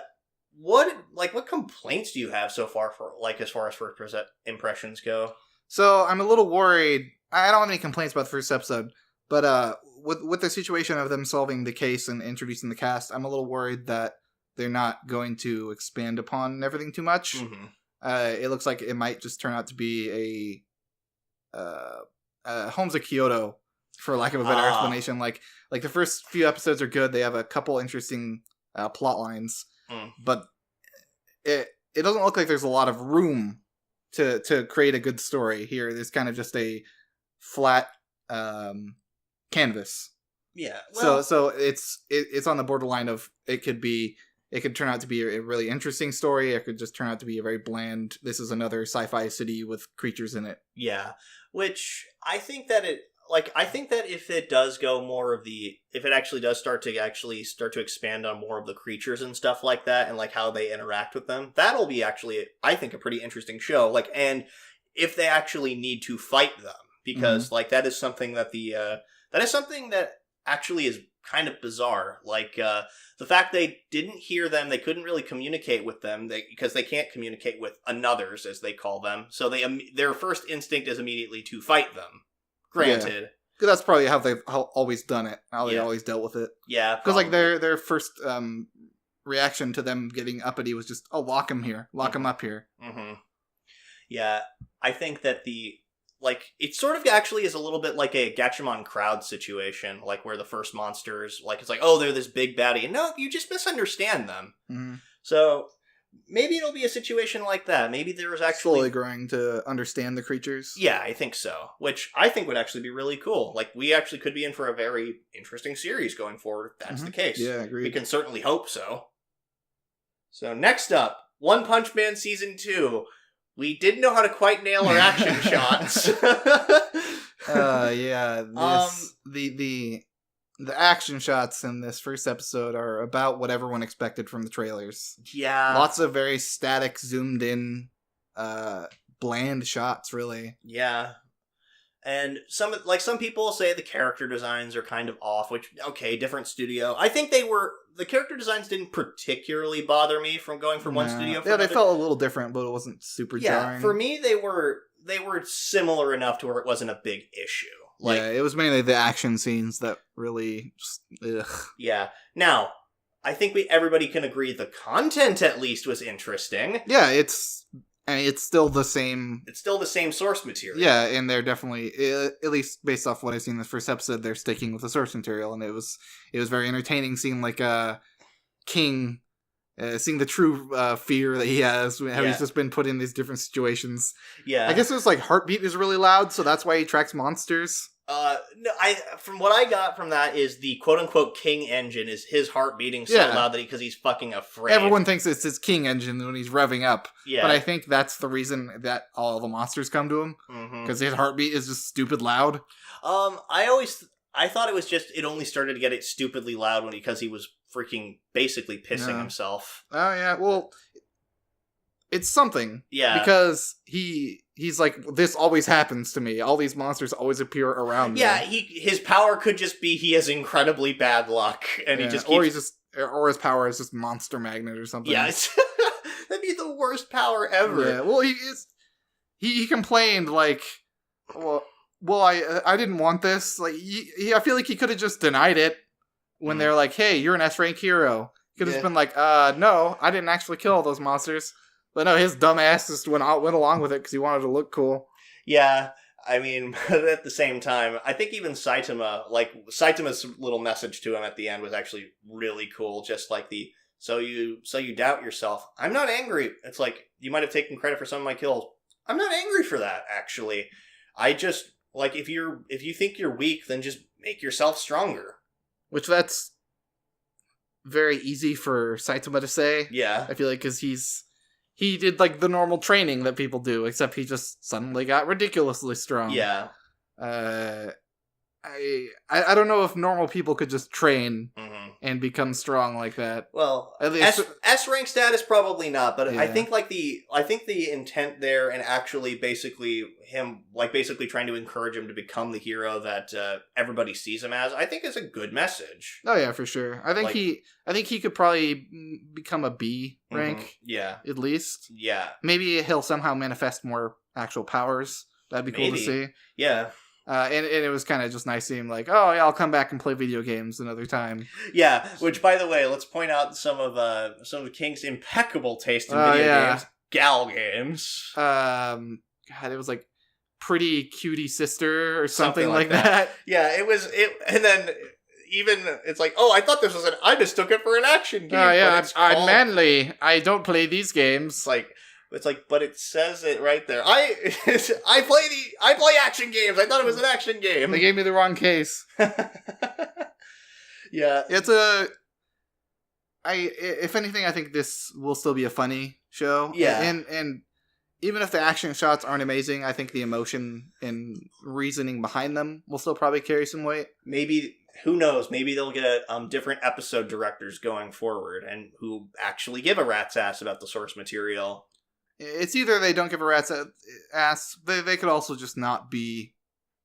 What complaints do you have so far for as far as first impressions go? So I'm a little worried. I don't have any complaints about the first episode, but with the situation of them solving the case and introducing the cast, I'm a little worried that they're not going to expand upon everything too much. It looks like it might just turn out to be Homes of Kyoto, for lack of a better explanation. Like the first few episodes are good. They have a couple interesting plot lines, but it doesn't look like there's a lot of room to create a good story here. There's kind of just a flat canvas. Yeah. Well, so it's on the borderline of it could turn out to be a really interesting story. It could just turn out to be a very bland, this is another sci-fi city with creatures in it. Yeah. Which I think that if it does go more of if it actually does start to expand on more of the creatures and stuff like that, and like how they interact with them, that'll be actually, I think, a pretty interesting show. Like, and if they actually need to fight them, because like that is something that that actually is kind of bizarre. Like, the fact they didn't hear them, they couldn't really communicate with them, because they can't communicate with anothers, as they call them. So their first instinct is immediately to fight them. Granted. Yeah. That's probably how they've always done it, how they always dealt with it. Yeah, because like their first reaction to them getting uppity was just, lock him here, lock him up here. Mm-hmm. Yeah, I think that it sort of actually is a little bit like a Gatchaman crowd situation, like where the first monsters, like, it's like, oh, they're this big baddie, and no, you just misunderstand them. Mm-hmm. So maybe it'll be a situation like that. Maybe there's actually slowly growing to understand the creatures. Yeah, I think so. Which I think would actually be really cool. Like, we actually could be in for a very interesting series going forward if that's the case. Yeah, agreed. We can certainly hope so. So next up, One Punch Man Season 2. We didn't know how to quite nail our action shots. Yeah. The action shots in this first episode are about what everyone expected from the trailers. Yeah. Lots of very static, zoomed in, bland shots, really. Yeah. And some people say the character designs are kind of off, which, okay, different studio. I think the character designs didn't particularly bother me from going from one studio for another. They felt a little different, but it wasn't super jarring. For me, they were similar enough to where it wasn't a big issue. Like, yeah, it was mainly the action scenes that really just, ugh. Yeah. Now, I think everybody can agree the content at least was interesting. Yeah, it's still the same. It's still the same source material. Yeah, and they're definitely, at least based off what I've seen in the first episode, they're sticking with the source material, and it was very entertaining seeing like King, seeing the true fear that he has, how he's just been put in these different situations. Yeah, I guess it was like heartbeat is really loud, so that's why he tracks monsters. No, from what I got from that is the quote-unquote King engine is his heart beating so loud that because he's fucking afraid. Everyone thinks it's his King engine when he's revving up. Yeah. But I think that's the reason that all the monsters come to him. Because his heartbeat is just stupid loud. I thought it was just, it only started to get it stupidly loud because he was freaking basically pissing himself. Oh, yeah. Well, it's something. Yeah. Because he's like, this always happens to me. All these monsters always appear around me. Yeah, his power could just be he has incredibly bad luck, and he just keeps... Or his power is just monster magnet or something. Yeah, that'd be the worst power ever. Yeah, well, he complained, like, well, I didn't want this. Like, I feel like he could have just denied it when they're like, hey, you're an S-rank hero. He could have just been like, no, I didn't actually kill all those monsters. But no, his dumb ass just went along with it because he wanted to look cool. Yeah, I mean, at the same time, I think even Saitama's little message to him at the end was actually really cool. Just like so you doubt yourself. I'm not angry. It's like, you might have taken credit for some of my kills. I'm not angry for that, actually. I just, like, if you think you're weak, then just make yourself stronger. Which that's very easy for Saitama to say. Yeah. I feel like because he did, like, the normal training that people do, except he just suddenly got ridiculously strong. Yeah. I don't know if normal people could just train and become strong like that. Well, at least S-rank status probably not, but yeah. I think the intent there, and actually basically him, like, basically trying to encourage him to become the hero that everybody sees him as, I think is a good message. Oh yeah, for sure. I think he could probably become a B rank. Yeah. At least. Yeah. Maybe he'll somehow manifest more actual powers. That'd be cool to see. Yeah. And it was kind of just nice seeing like, oh yeah, I'll come back and play video games another time. Yeah, which, by the way, let's point out some of King's impeccable taste in video games. Gal games. God, it was like pretty cutie sister or something like that. Yeah, and then even it's like, oh, I thought this was I mistook it for an action game. Oh yeah, I'm manly. I don't play these games. It's like, but it says it right there. I play action games. I thought it was an action game. They gave me the wrong case. Yeah, if anything, I think this will still be a funny show. Yeah, and even if the action shots aren't amazing, I think the emotion and reasoning behind them will still probably carry some weight. Maybe, who knows? Maybe they'll get different episode directors going forward and who actually give a rat's ass about the source material. It's either they don't give a rat's ass, they could also just not be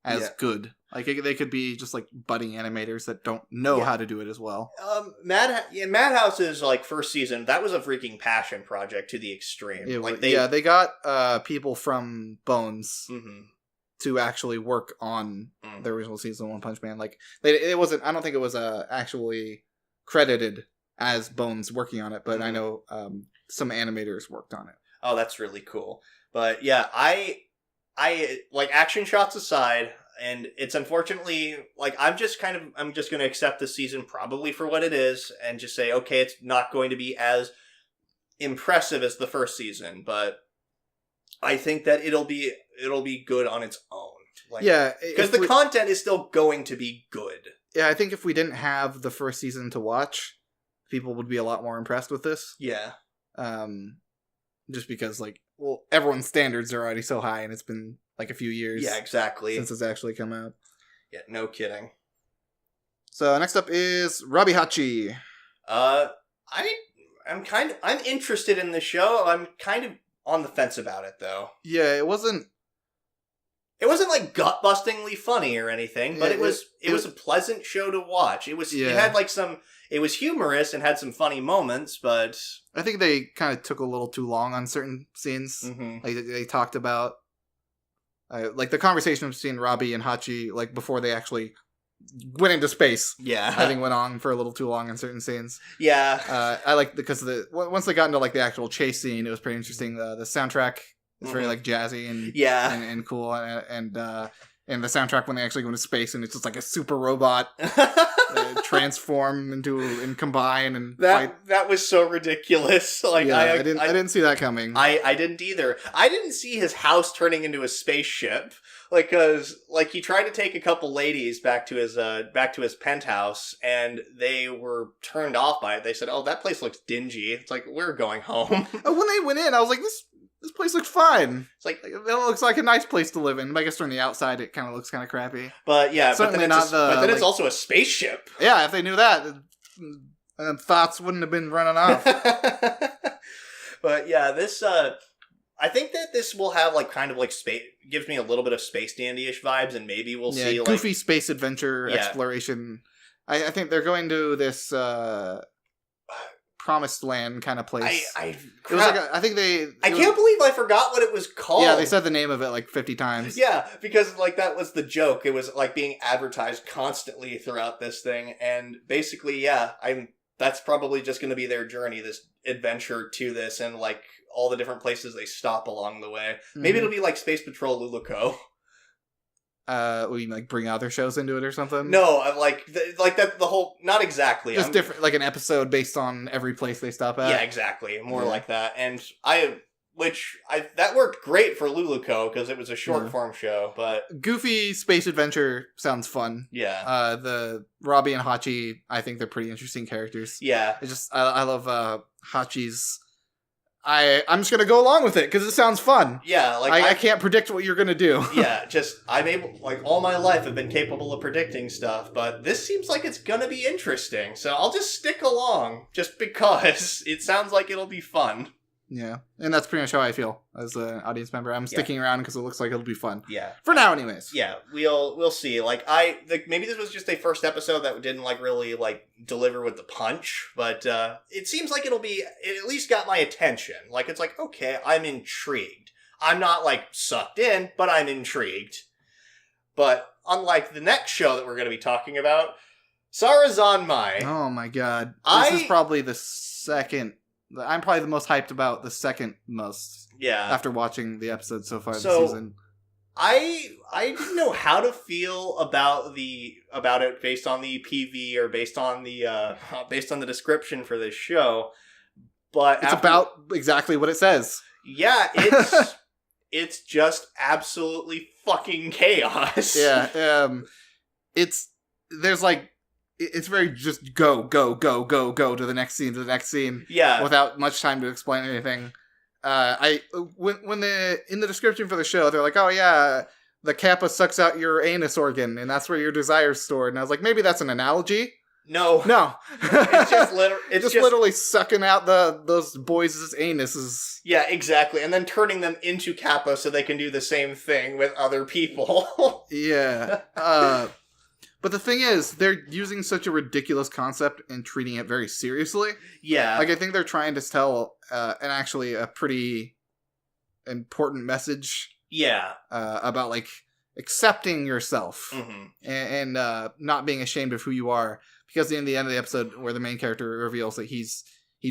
as good. Like, they could be just, like, budding animators that don't know how to do it as well. Madhouse's, like, first season, that was a freaking passion project to the extreme. They got people from Bones to actually work on the original season of One Punch Man. Like, it wasn't, I don't think it was actually credited as Bones working on it, but I know some animators worked on it. Oh, that's really cool. But, yeah, I like, action shots aside, and it's unfortunately, like, I'm just going to accept this season probably for what it is and just say, okay, it's not going to be as impressive as the first season, but I think that it'll be good on its own. Like, yeah. Because the content is still going to be good. Yeah, I think if we didn't have the first season to watch, people would be a lot more impressed with this. Yeah. Just because, like, well, everyone's standards are already so high, and it's been, like, a few years. Yeah, exactly. Since it's actually come out. Yeah, no kidding. So, next up is RobiHachi. I'm interested in the show. I'm kind of on the fence about it, though. Yeah, it wasn't like gut-bustingly funny or anything, but it was a pleasant show to watch. It had like it was humorous and had some funny moments, but I think they kind of took a little too long on certain scenes. Like they talked about like the conversation between Robbie and Hachi, like before they actually went into space. Yeah, I think went on for a little too long in certain scenes. Yeah, I like because once they got into like the actual chase scene, it was pretty interesting. The soundtrack is very like jazzy and and cool, and the soundtrack when they actually go into space and it's just like a super robot transform and combine and fight. That was so ridiculous. Like I didn't see that coming. I didn't either. I didn't see his house turning into a spaceship. Like, cause like he tried to take a couple ladies back to his penthouse, and they were turned off by it. They said, "Oh, that place looks dingy." It's like, we're going home. When they went in, I was like, this place looks fine. It's like it looks like a nice place to live in. I guess from the outside, it kind of looks kind of crappy. But yeah, certainly not but then it's also a spaceship. Yeah, if they knew that, thoughts wouldn't have been running off. But yeah, this I think that this will have like kind of like space. Gives me a little bit of Space Dandy-ish vibes, and maybe we'll see goofy space adventure exploration. I think they're going to this promised land kind of place. I can't believe I forgot what it was called. Yeah, they said the name of it like 50 times. Yeah, because like that was the joke. It was like being advertised constantly throughout this thing, and basically, that's probably just going to be their journey, this adventure to this, and like all the different places they stop along the way. Maybe it'll be like Space Patrol Luluco. Will you like bring other shows into it or something? No, like that. The whole, not exactly. Just different, like an episode based on every place they stop at. Yeah, exactly. More like that. And that worked great for Luluco because it was a short form show. But goofy space adventure sounds fun. Yeah. The Robbie and Hachi, I think they're pretty interesting characters. Yeah. It's just I love Hachi's. I'm just gonna go along with it because it sounds fun. Yeah, like I can't predict what you're gonna do. Yeah, I'm able, like, all my life I've been capable of predicting stuff, but this seems like it's gonna be interesting, so I'll just stick along just because it sounds like it'll be fun. Yeah, and that's pretty much how I feel as an audience member. I'm sticking around because it looks like it'll be fun. Yeah, for now, anyways. Yeah, we'll see. Like maybe this was just a first episode that didn't like really like deliver with the punch, but it seems like it at least got my attention. Like it's like, okay, I'm intrigued. I'm not like sucked in, but I'm intrigued. But unlike the next show that we're going to be talking about, Sarazanmai. Oh my god, this is probably the second. I'm probably the most hyped about the second most. Yeah. After watching the episodes so far this season. I didn't know how to feel about it based on the PV or based on the description for this show, but it's about exactly what it says. Yeah, it's just absolutely fucking chaos. Yeah, it's very just go to the next scene. Yeah, without much time to explain anything. When in the description for the show, they're like, oh yeah, the kappa sucks out your anus organ, and that's where your desire's stored. And I was like, maybe that's an analogy. No. It's just literally sucking out those boys' anuses. Yeah, exactly. And then turning them into kappa so they can do the same thing with other people. Yeah. But the thing is, they're using such a ridiculous concept and treating it very seriously. Yeah. Like, I think they're trying to tell actually a pretty important message. Yeah. About, like, accepting yourself. Mm-hmm. And not being ashamed of who you are. Because in the end of the episode, where the main character reveals that he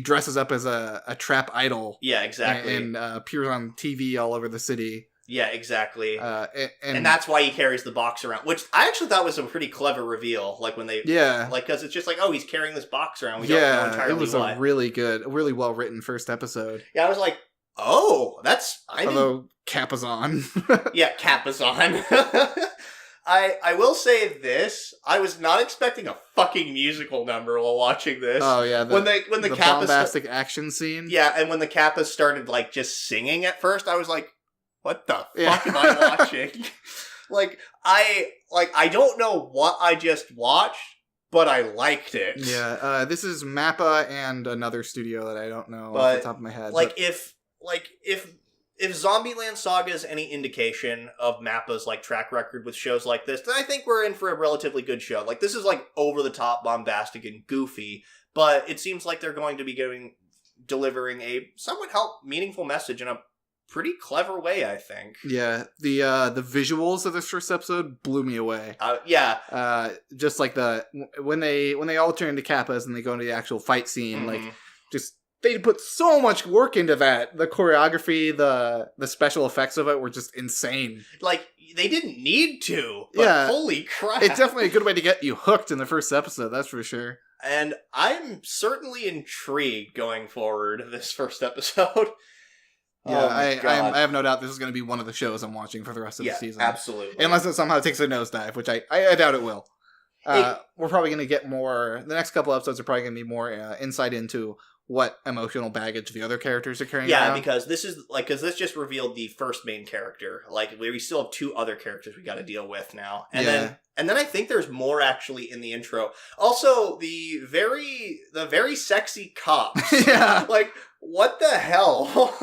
dresses up as a trap idol. Yeah, exactly. And appears on TV all over the city. Yeah, exactly. And that's why he carries the box around, which I actually thought was a pretty clever reveal. Like when they, because it's just like, oh, he's carrying this box around. We don't know entirely it was why. a really well written first episode. Yeah, I was like, oh, although Kappa's on. Yeah, Kappa's on. I will say this: I was not expecting a fucking musical number while watching this. Oh yeah, when the Kappa bombastic action scene. Yeah, and when the Kappa started like just singing at first, I was like, what the fuck am I watching? I don't know what I just watched, but I liked it. Yeah, this is Mappa and another studio that I don't know off the top of my head. If Zombieland Saga is any indication of Mappa's like track record with shows like this, then I think we're in for a relatively good show. Like, this is like over the top, bombastic, and goofy, but it seems like they're going to be delivering a somewhat meaningful message in a pretty clever way, I think. Yeah, the visuals of this first episode blew me away. Just like when they all turn into Kappas and they go into the actual fight scene, like just they put so much work into that. The choreography, the special effects of it were just insane. Like, they didn't need to, but holy crap. It's definitely a good way to get you hooked in the first episode, that's for sure. And I'm certainly intrigued going forward this first episode. Yeah, I have no doubt this is going to be one of the shows I'm watching for the rest of the season. Absolutely. Unless it somehow takes a nosedive, which I doubt it will. We're probably going to get more... The next couple episodes are probably going to be more insight into what emotional baggage the other characters are carrying around. Because this just revealed the first main character. Like, we still have two other characters we got to deal with now. And then I think there's more actually in the intro. Also, the very sexy cops. Yeah. Like, what the hell?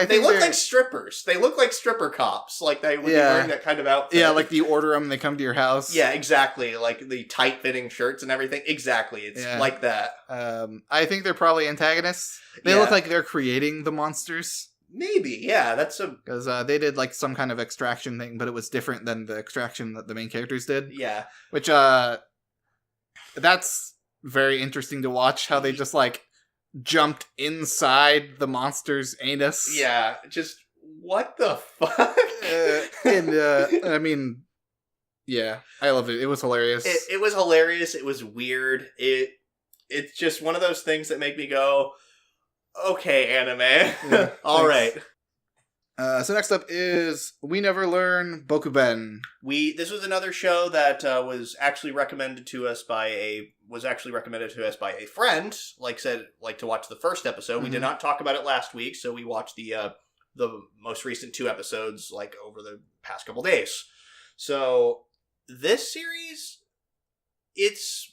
they look like strippers. They look like stripper cops. Like, they would be wearing that kind of outfit. Yeah, like you order them and they come to your house. Yeah, exactly. Like the tight-fitting shirts and everything. Exactly. It's like that. I think they're probably antagonists. They look like they're creating the monsters. Maybe, yeah. That's because they did like some kind of extraction thing, but it was different than the extraction that the main characters did. Yeah. Which that's very interesting to watch. How they just like jumped inside the monster's anus. Yeah, just what the fuck? I mean, yeah, I loved it. It was hilarious. It was hilarious. It was weird. It's just one of those things that make me go, okay, anime. Yeah, all right. So next up is We Never Learn BOKUBEN. This was another show that was actually recommended to us by a friend. Said to watch the first episode. Mm-hmm. We did not talk about it last week, so we watched the most recent 2 episodes like over the past couple days. So this series, it's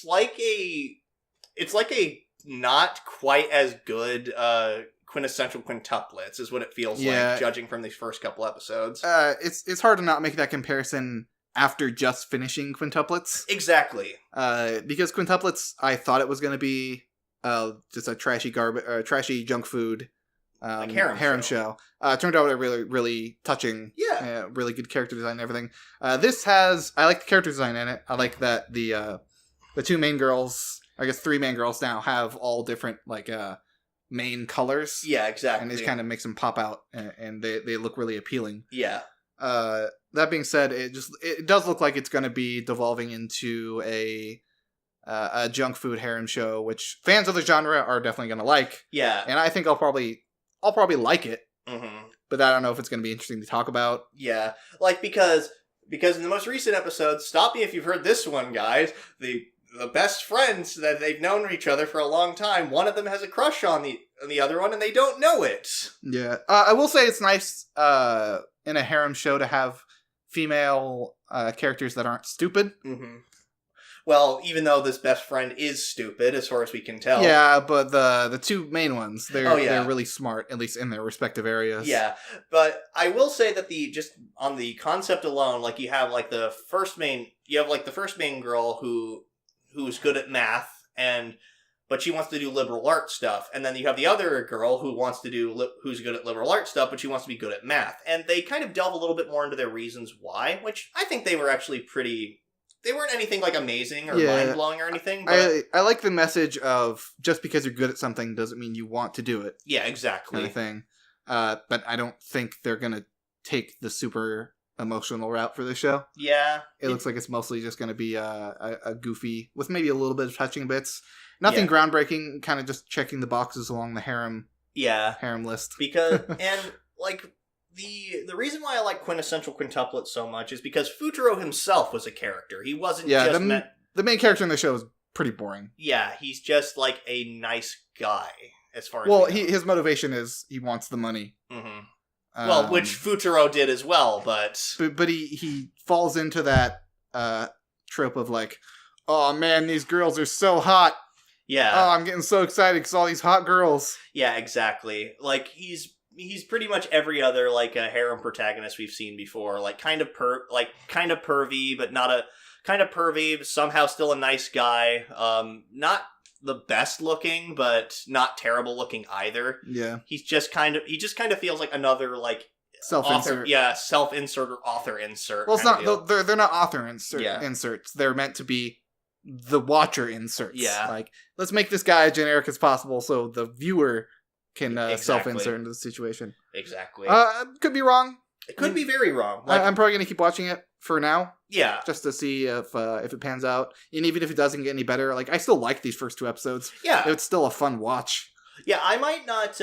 like a not quite as good quintessential quintuplets is what it feels like, judging from these first couple episodes. It's hard to not make that comparison after just finishing quintuplets. Exactly. Because quintuplets, I thought it was going to be just a trashy junk food like harem show. Turned out a really, really touching, really good character design and everything. I like the character design in it. I like that the 2 main girls, I guess 3 main girls now, have all different main colors. Yeah, exactly. And it kind of makes them pop out, and they look really appealing. Yeah. That being said, it does look like it's going to be devolving into a junk food harem show, which fans of the genre are definitely going to like. Yeah. And I think I'll probably like it. Mm-hmm. But I don't know if it's going to be interesting to talk about. Yeah. Like, because in the most recent episode, stop me if you've heard this one, guys, the best friends that they've known each other for a long time, one of them has a crush on the other one, and they don't know it. Yeah. I will say it's nice in a harem show to have female characters that aren't stupid. Mm-hmm. Well, even though this best friend is stupid, as far as we can tell. Yeah, but the two main ones, they're really smart, at least in their respective areas. Yeah, but I will say that just on the concept alone, like you have like the first main girl who's good at math, but she wants to do liberal arts stuff, and then you have the other girl who's good at liberal arts stuff, but she wants to be good at math, and they kind of delve a little bit more into their reasons why, which I think they were actually pretty. They weren't anything like amazing or mind-blowing or anything. But I like the message of just because you're good at something doesn't mean you want to do it. Yeah, exactly. Kind of thing. But I don't think they're going to take the super emotional route for this show. Yeah. It looks like it's mostly just going to be a goofy, with maybe a little bit of touching bits. Nothing groundbreaking, kind of just checking the boxes along the harem list. Because, and like... The reason why I like Quintessential Quintuplet so much is because Futaro himself was a character. He wasn't just... the main character in the show is pretty boring. Yeah, he's just like a nice guy, as far as his motivation is he wants the money. Mm-hmm. Which Futaro did as well, but he falls into that trope of like, oh man, these girls are so hot. Yeah. Oh, I'm getting so excited because all these hot girls. Yeah, exactly. Like, he's pretty much every other like a harem protagonist we've seen before, like kind of pervy, but not a kind of pervy, but somehow still a nice guy. Not the best looking, but not terrible looking either. Yeah, he just kind of feels like another like self-insert. Author, yeah, self-insert or author insert. Well, it's not. They're not author inserts. They're meant to be the watcher inserts. Yeah, like let's make this guy as generic as possible so the viewer can self-insert into the situation. Exactly. Could be wrong. It could be very wrong. Like, I'm probably going to keep watching it for now. Yeah. Just to see if it pans out. And even if it doesn't get any better, like, I still like these first two episodes. Yeah. It's still a fun watch. Yeah, I might not,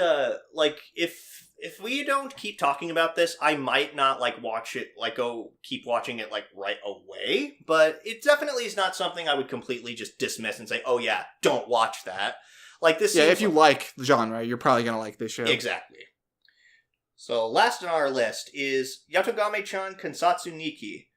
like, if we don't keep talking about this, I might not, like, watch it, like, keep watching it, like, right away. But it definitely is not something I would completely just dismiss and say, oh yeah, don't watch that. Like this. Yeah, if you like the genre, you're probably gonna like this show. Exactly. So last on our list is Yatogame-chan Kansatsu Nikki.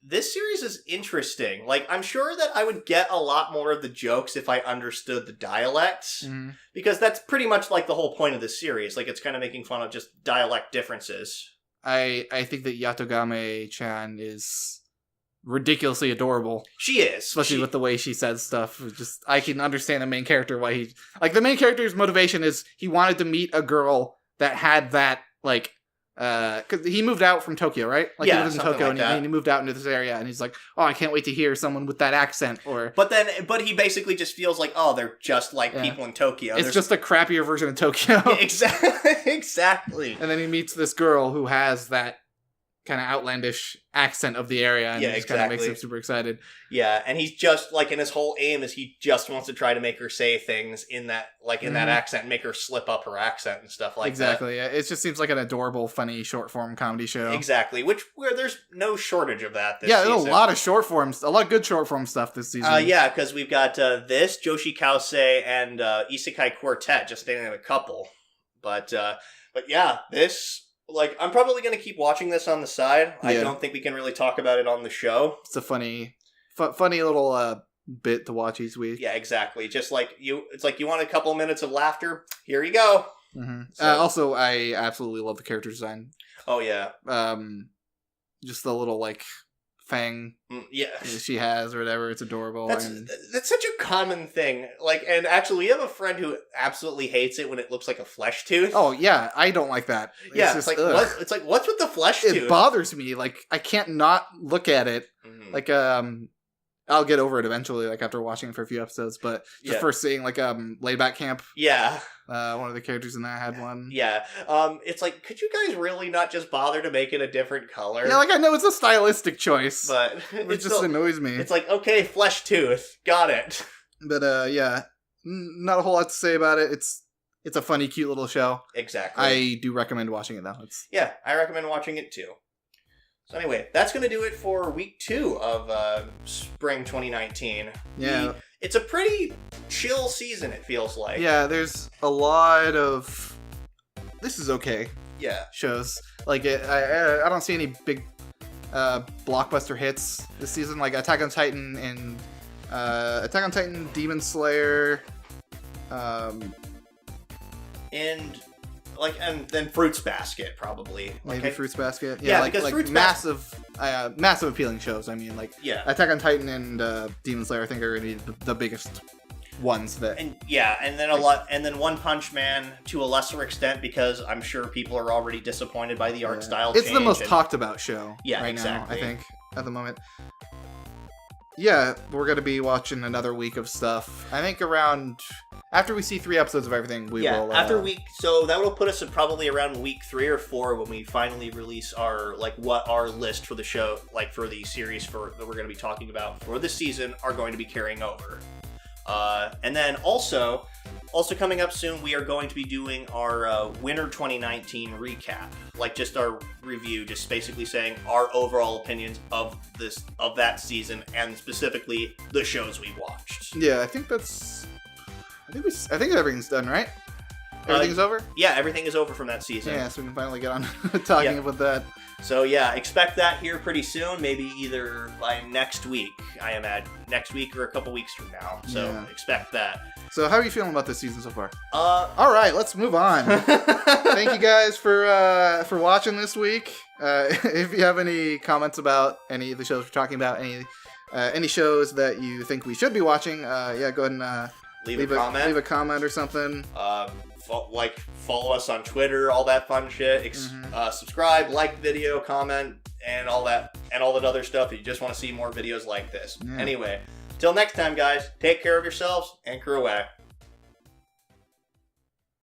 This series is interesting. Like, I'm sure that I would get a lot more of the jokes if I understood the dialects, because that's pretty much like the whole point of this series. Like, it's kind of making fun of just dialect differences. I think that Yatogame-chan is ridiculously adorable. She is. Especially with the way she says stuff. Just I can understand the main character why he... Like, the main character's motivation is he wanted to meet a girl that had that, like... Because he moved out from Tokyo, right? Like, yeah, he lives in Tokyo, like and he moved out into this area, and he's like, oh, I can't wait to hear someone with that accent, or... But he basically just feels like, oh, they're just like people in Tokyo. It's just a crappier version of Tokyo. Exactly. And then he meets this girl who has that kind of outlandish accent of the area, and it just kind of makes him super excited. Yeah, and he's just, like, and his whole aim is he just wants to try to make her say things in that, like, in that accent, and make her slip up her accent and stuff like that. Exactly, yeah. It just seems like an adorable, funny, short-form comedy show. Exactly, where there's no shortage of that this season. There's a lot of short-forms, a lot of good short-form stuff this season. Yeah, because we've got this, Joshi Kausei, and Isekai Quartet, just naming a couple. But yeah, this... Like, I'm probably going to keep watching this on the side. Yeah. I don't think we can really talk about it on the show. It's a funny little bit to watch each week. Yeah, exactly. Just like it's like you want a couple of minutes of laughter. Here you go. Mm-hmm. So. Also, I absolutely love the character design. Oh yeah. Just the little like fang she has or whatever. It's adorable. That's such a common thing. Like, and actually, we have a friend who absolutely hates it when it looks like a flesh tooth. Oh yeah, I don't like that. It's like what's with the flesh tooth? It bothers me. Like, I can't not look at it. Mm-hmm. Like I'll get over it eventually. Like after watching it for a few episodes, but just first seeing like Laid Back Camp. Yeah. One of the characters in that had one. Yeah. It's like, could you guys really not just bother to make it a different color? Yeah, like, I know it's a stylistic choice. But it just annoys me. It's like, okay, flesh tooth. Got it. But, yeah. Not a whole lot to say about it. It's a funny, cute little show. Exactly. I do recommend watching it, though. Yeah, I recommend watching it, too. So anyway, that's going to do it for week 2 of spring 2019. Yeah. It's a pretty chill season, it feels like. Yeah, there's a lot of... This is okay. Yeah. Shows. Like, I don't see any big blockbuster hits this season. Like, Attack on Titan and... Attack on Titan, Demon Slayer... And then Fruits Basket, probably. Maybe Fruits Basket. Yeah, like, because like Fruits massive appealing shows. I mean, like, yeah. Attack on Titan and Demon Slayer, I think, are going to be the biggest ones that... And then One Punch Man, to a lesser extent, because I'm sure people are already disappointed by the art style change. It's the most talked about show right exactly. now, I think, at the moment. Yeah, we're going to be watching another week of stuff. I think around... After we see 3 episodes of everything, we will... So that will put us at probably around week 3 or 4 when we finally release what our list for the show, like for the series that we're going to be talking about for this season are going to be carrying over. And then also coming up soon, we are going to be doing our winter 2019 recap, like just our review, just basically saying our overall opinions of that season and specifically the shows we watched. Yeah, I think everything's done, right? Everything's over? Yeah, everything is over from that season. Yeah, so we can finally get on talking about that. So yeah, expect that here pretty soon, maybe either by next week, I imagine. Next week or a couple weeks from now. So expect that. So how are you feeling about this season so far? Alright, let's move on. Thank you guys for watching this week. If you have any comments about any of the shows we're talking about, any shows that you think we should be watching, go ahead and leave a comment or something. Follow us on Twitter, all that fun shit. Subscribe, like the video, comment, and all that other stuff if you just want to see more videos like this. Anyway, till next time, guys, take care of yourselves and crew away.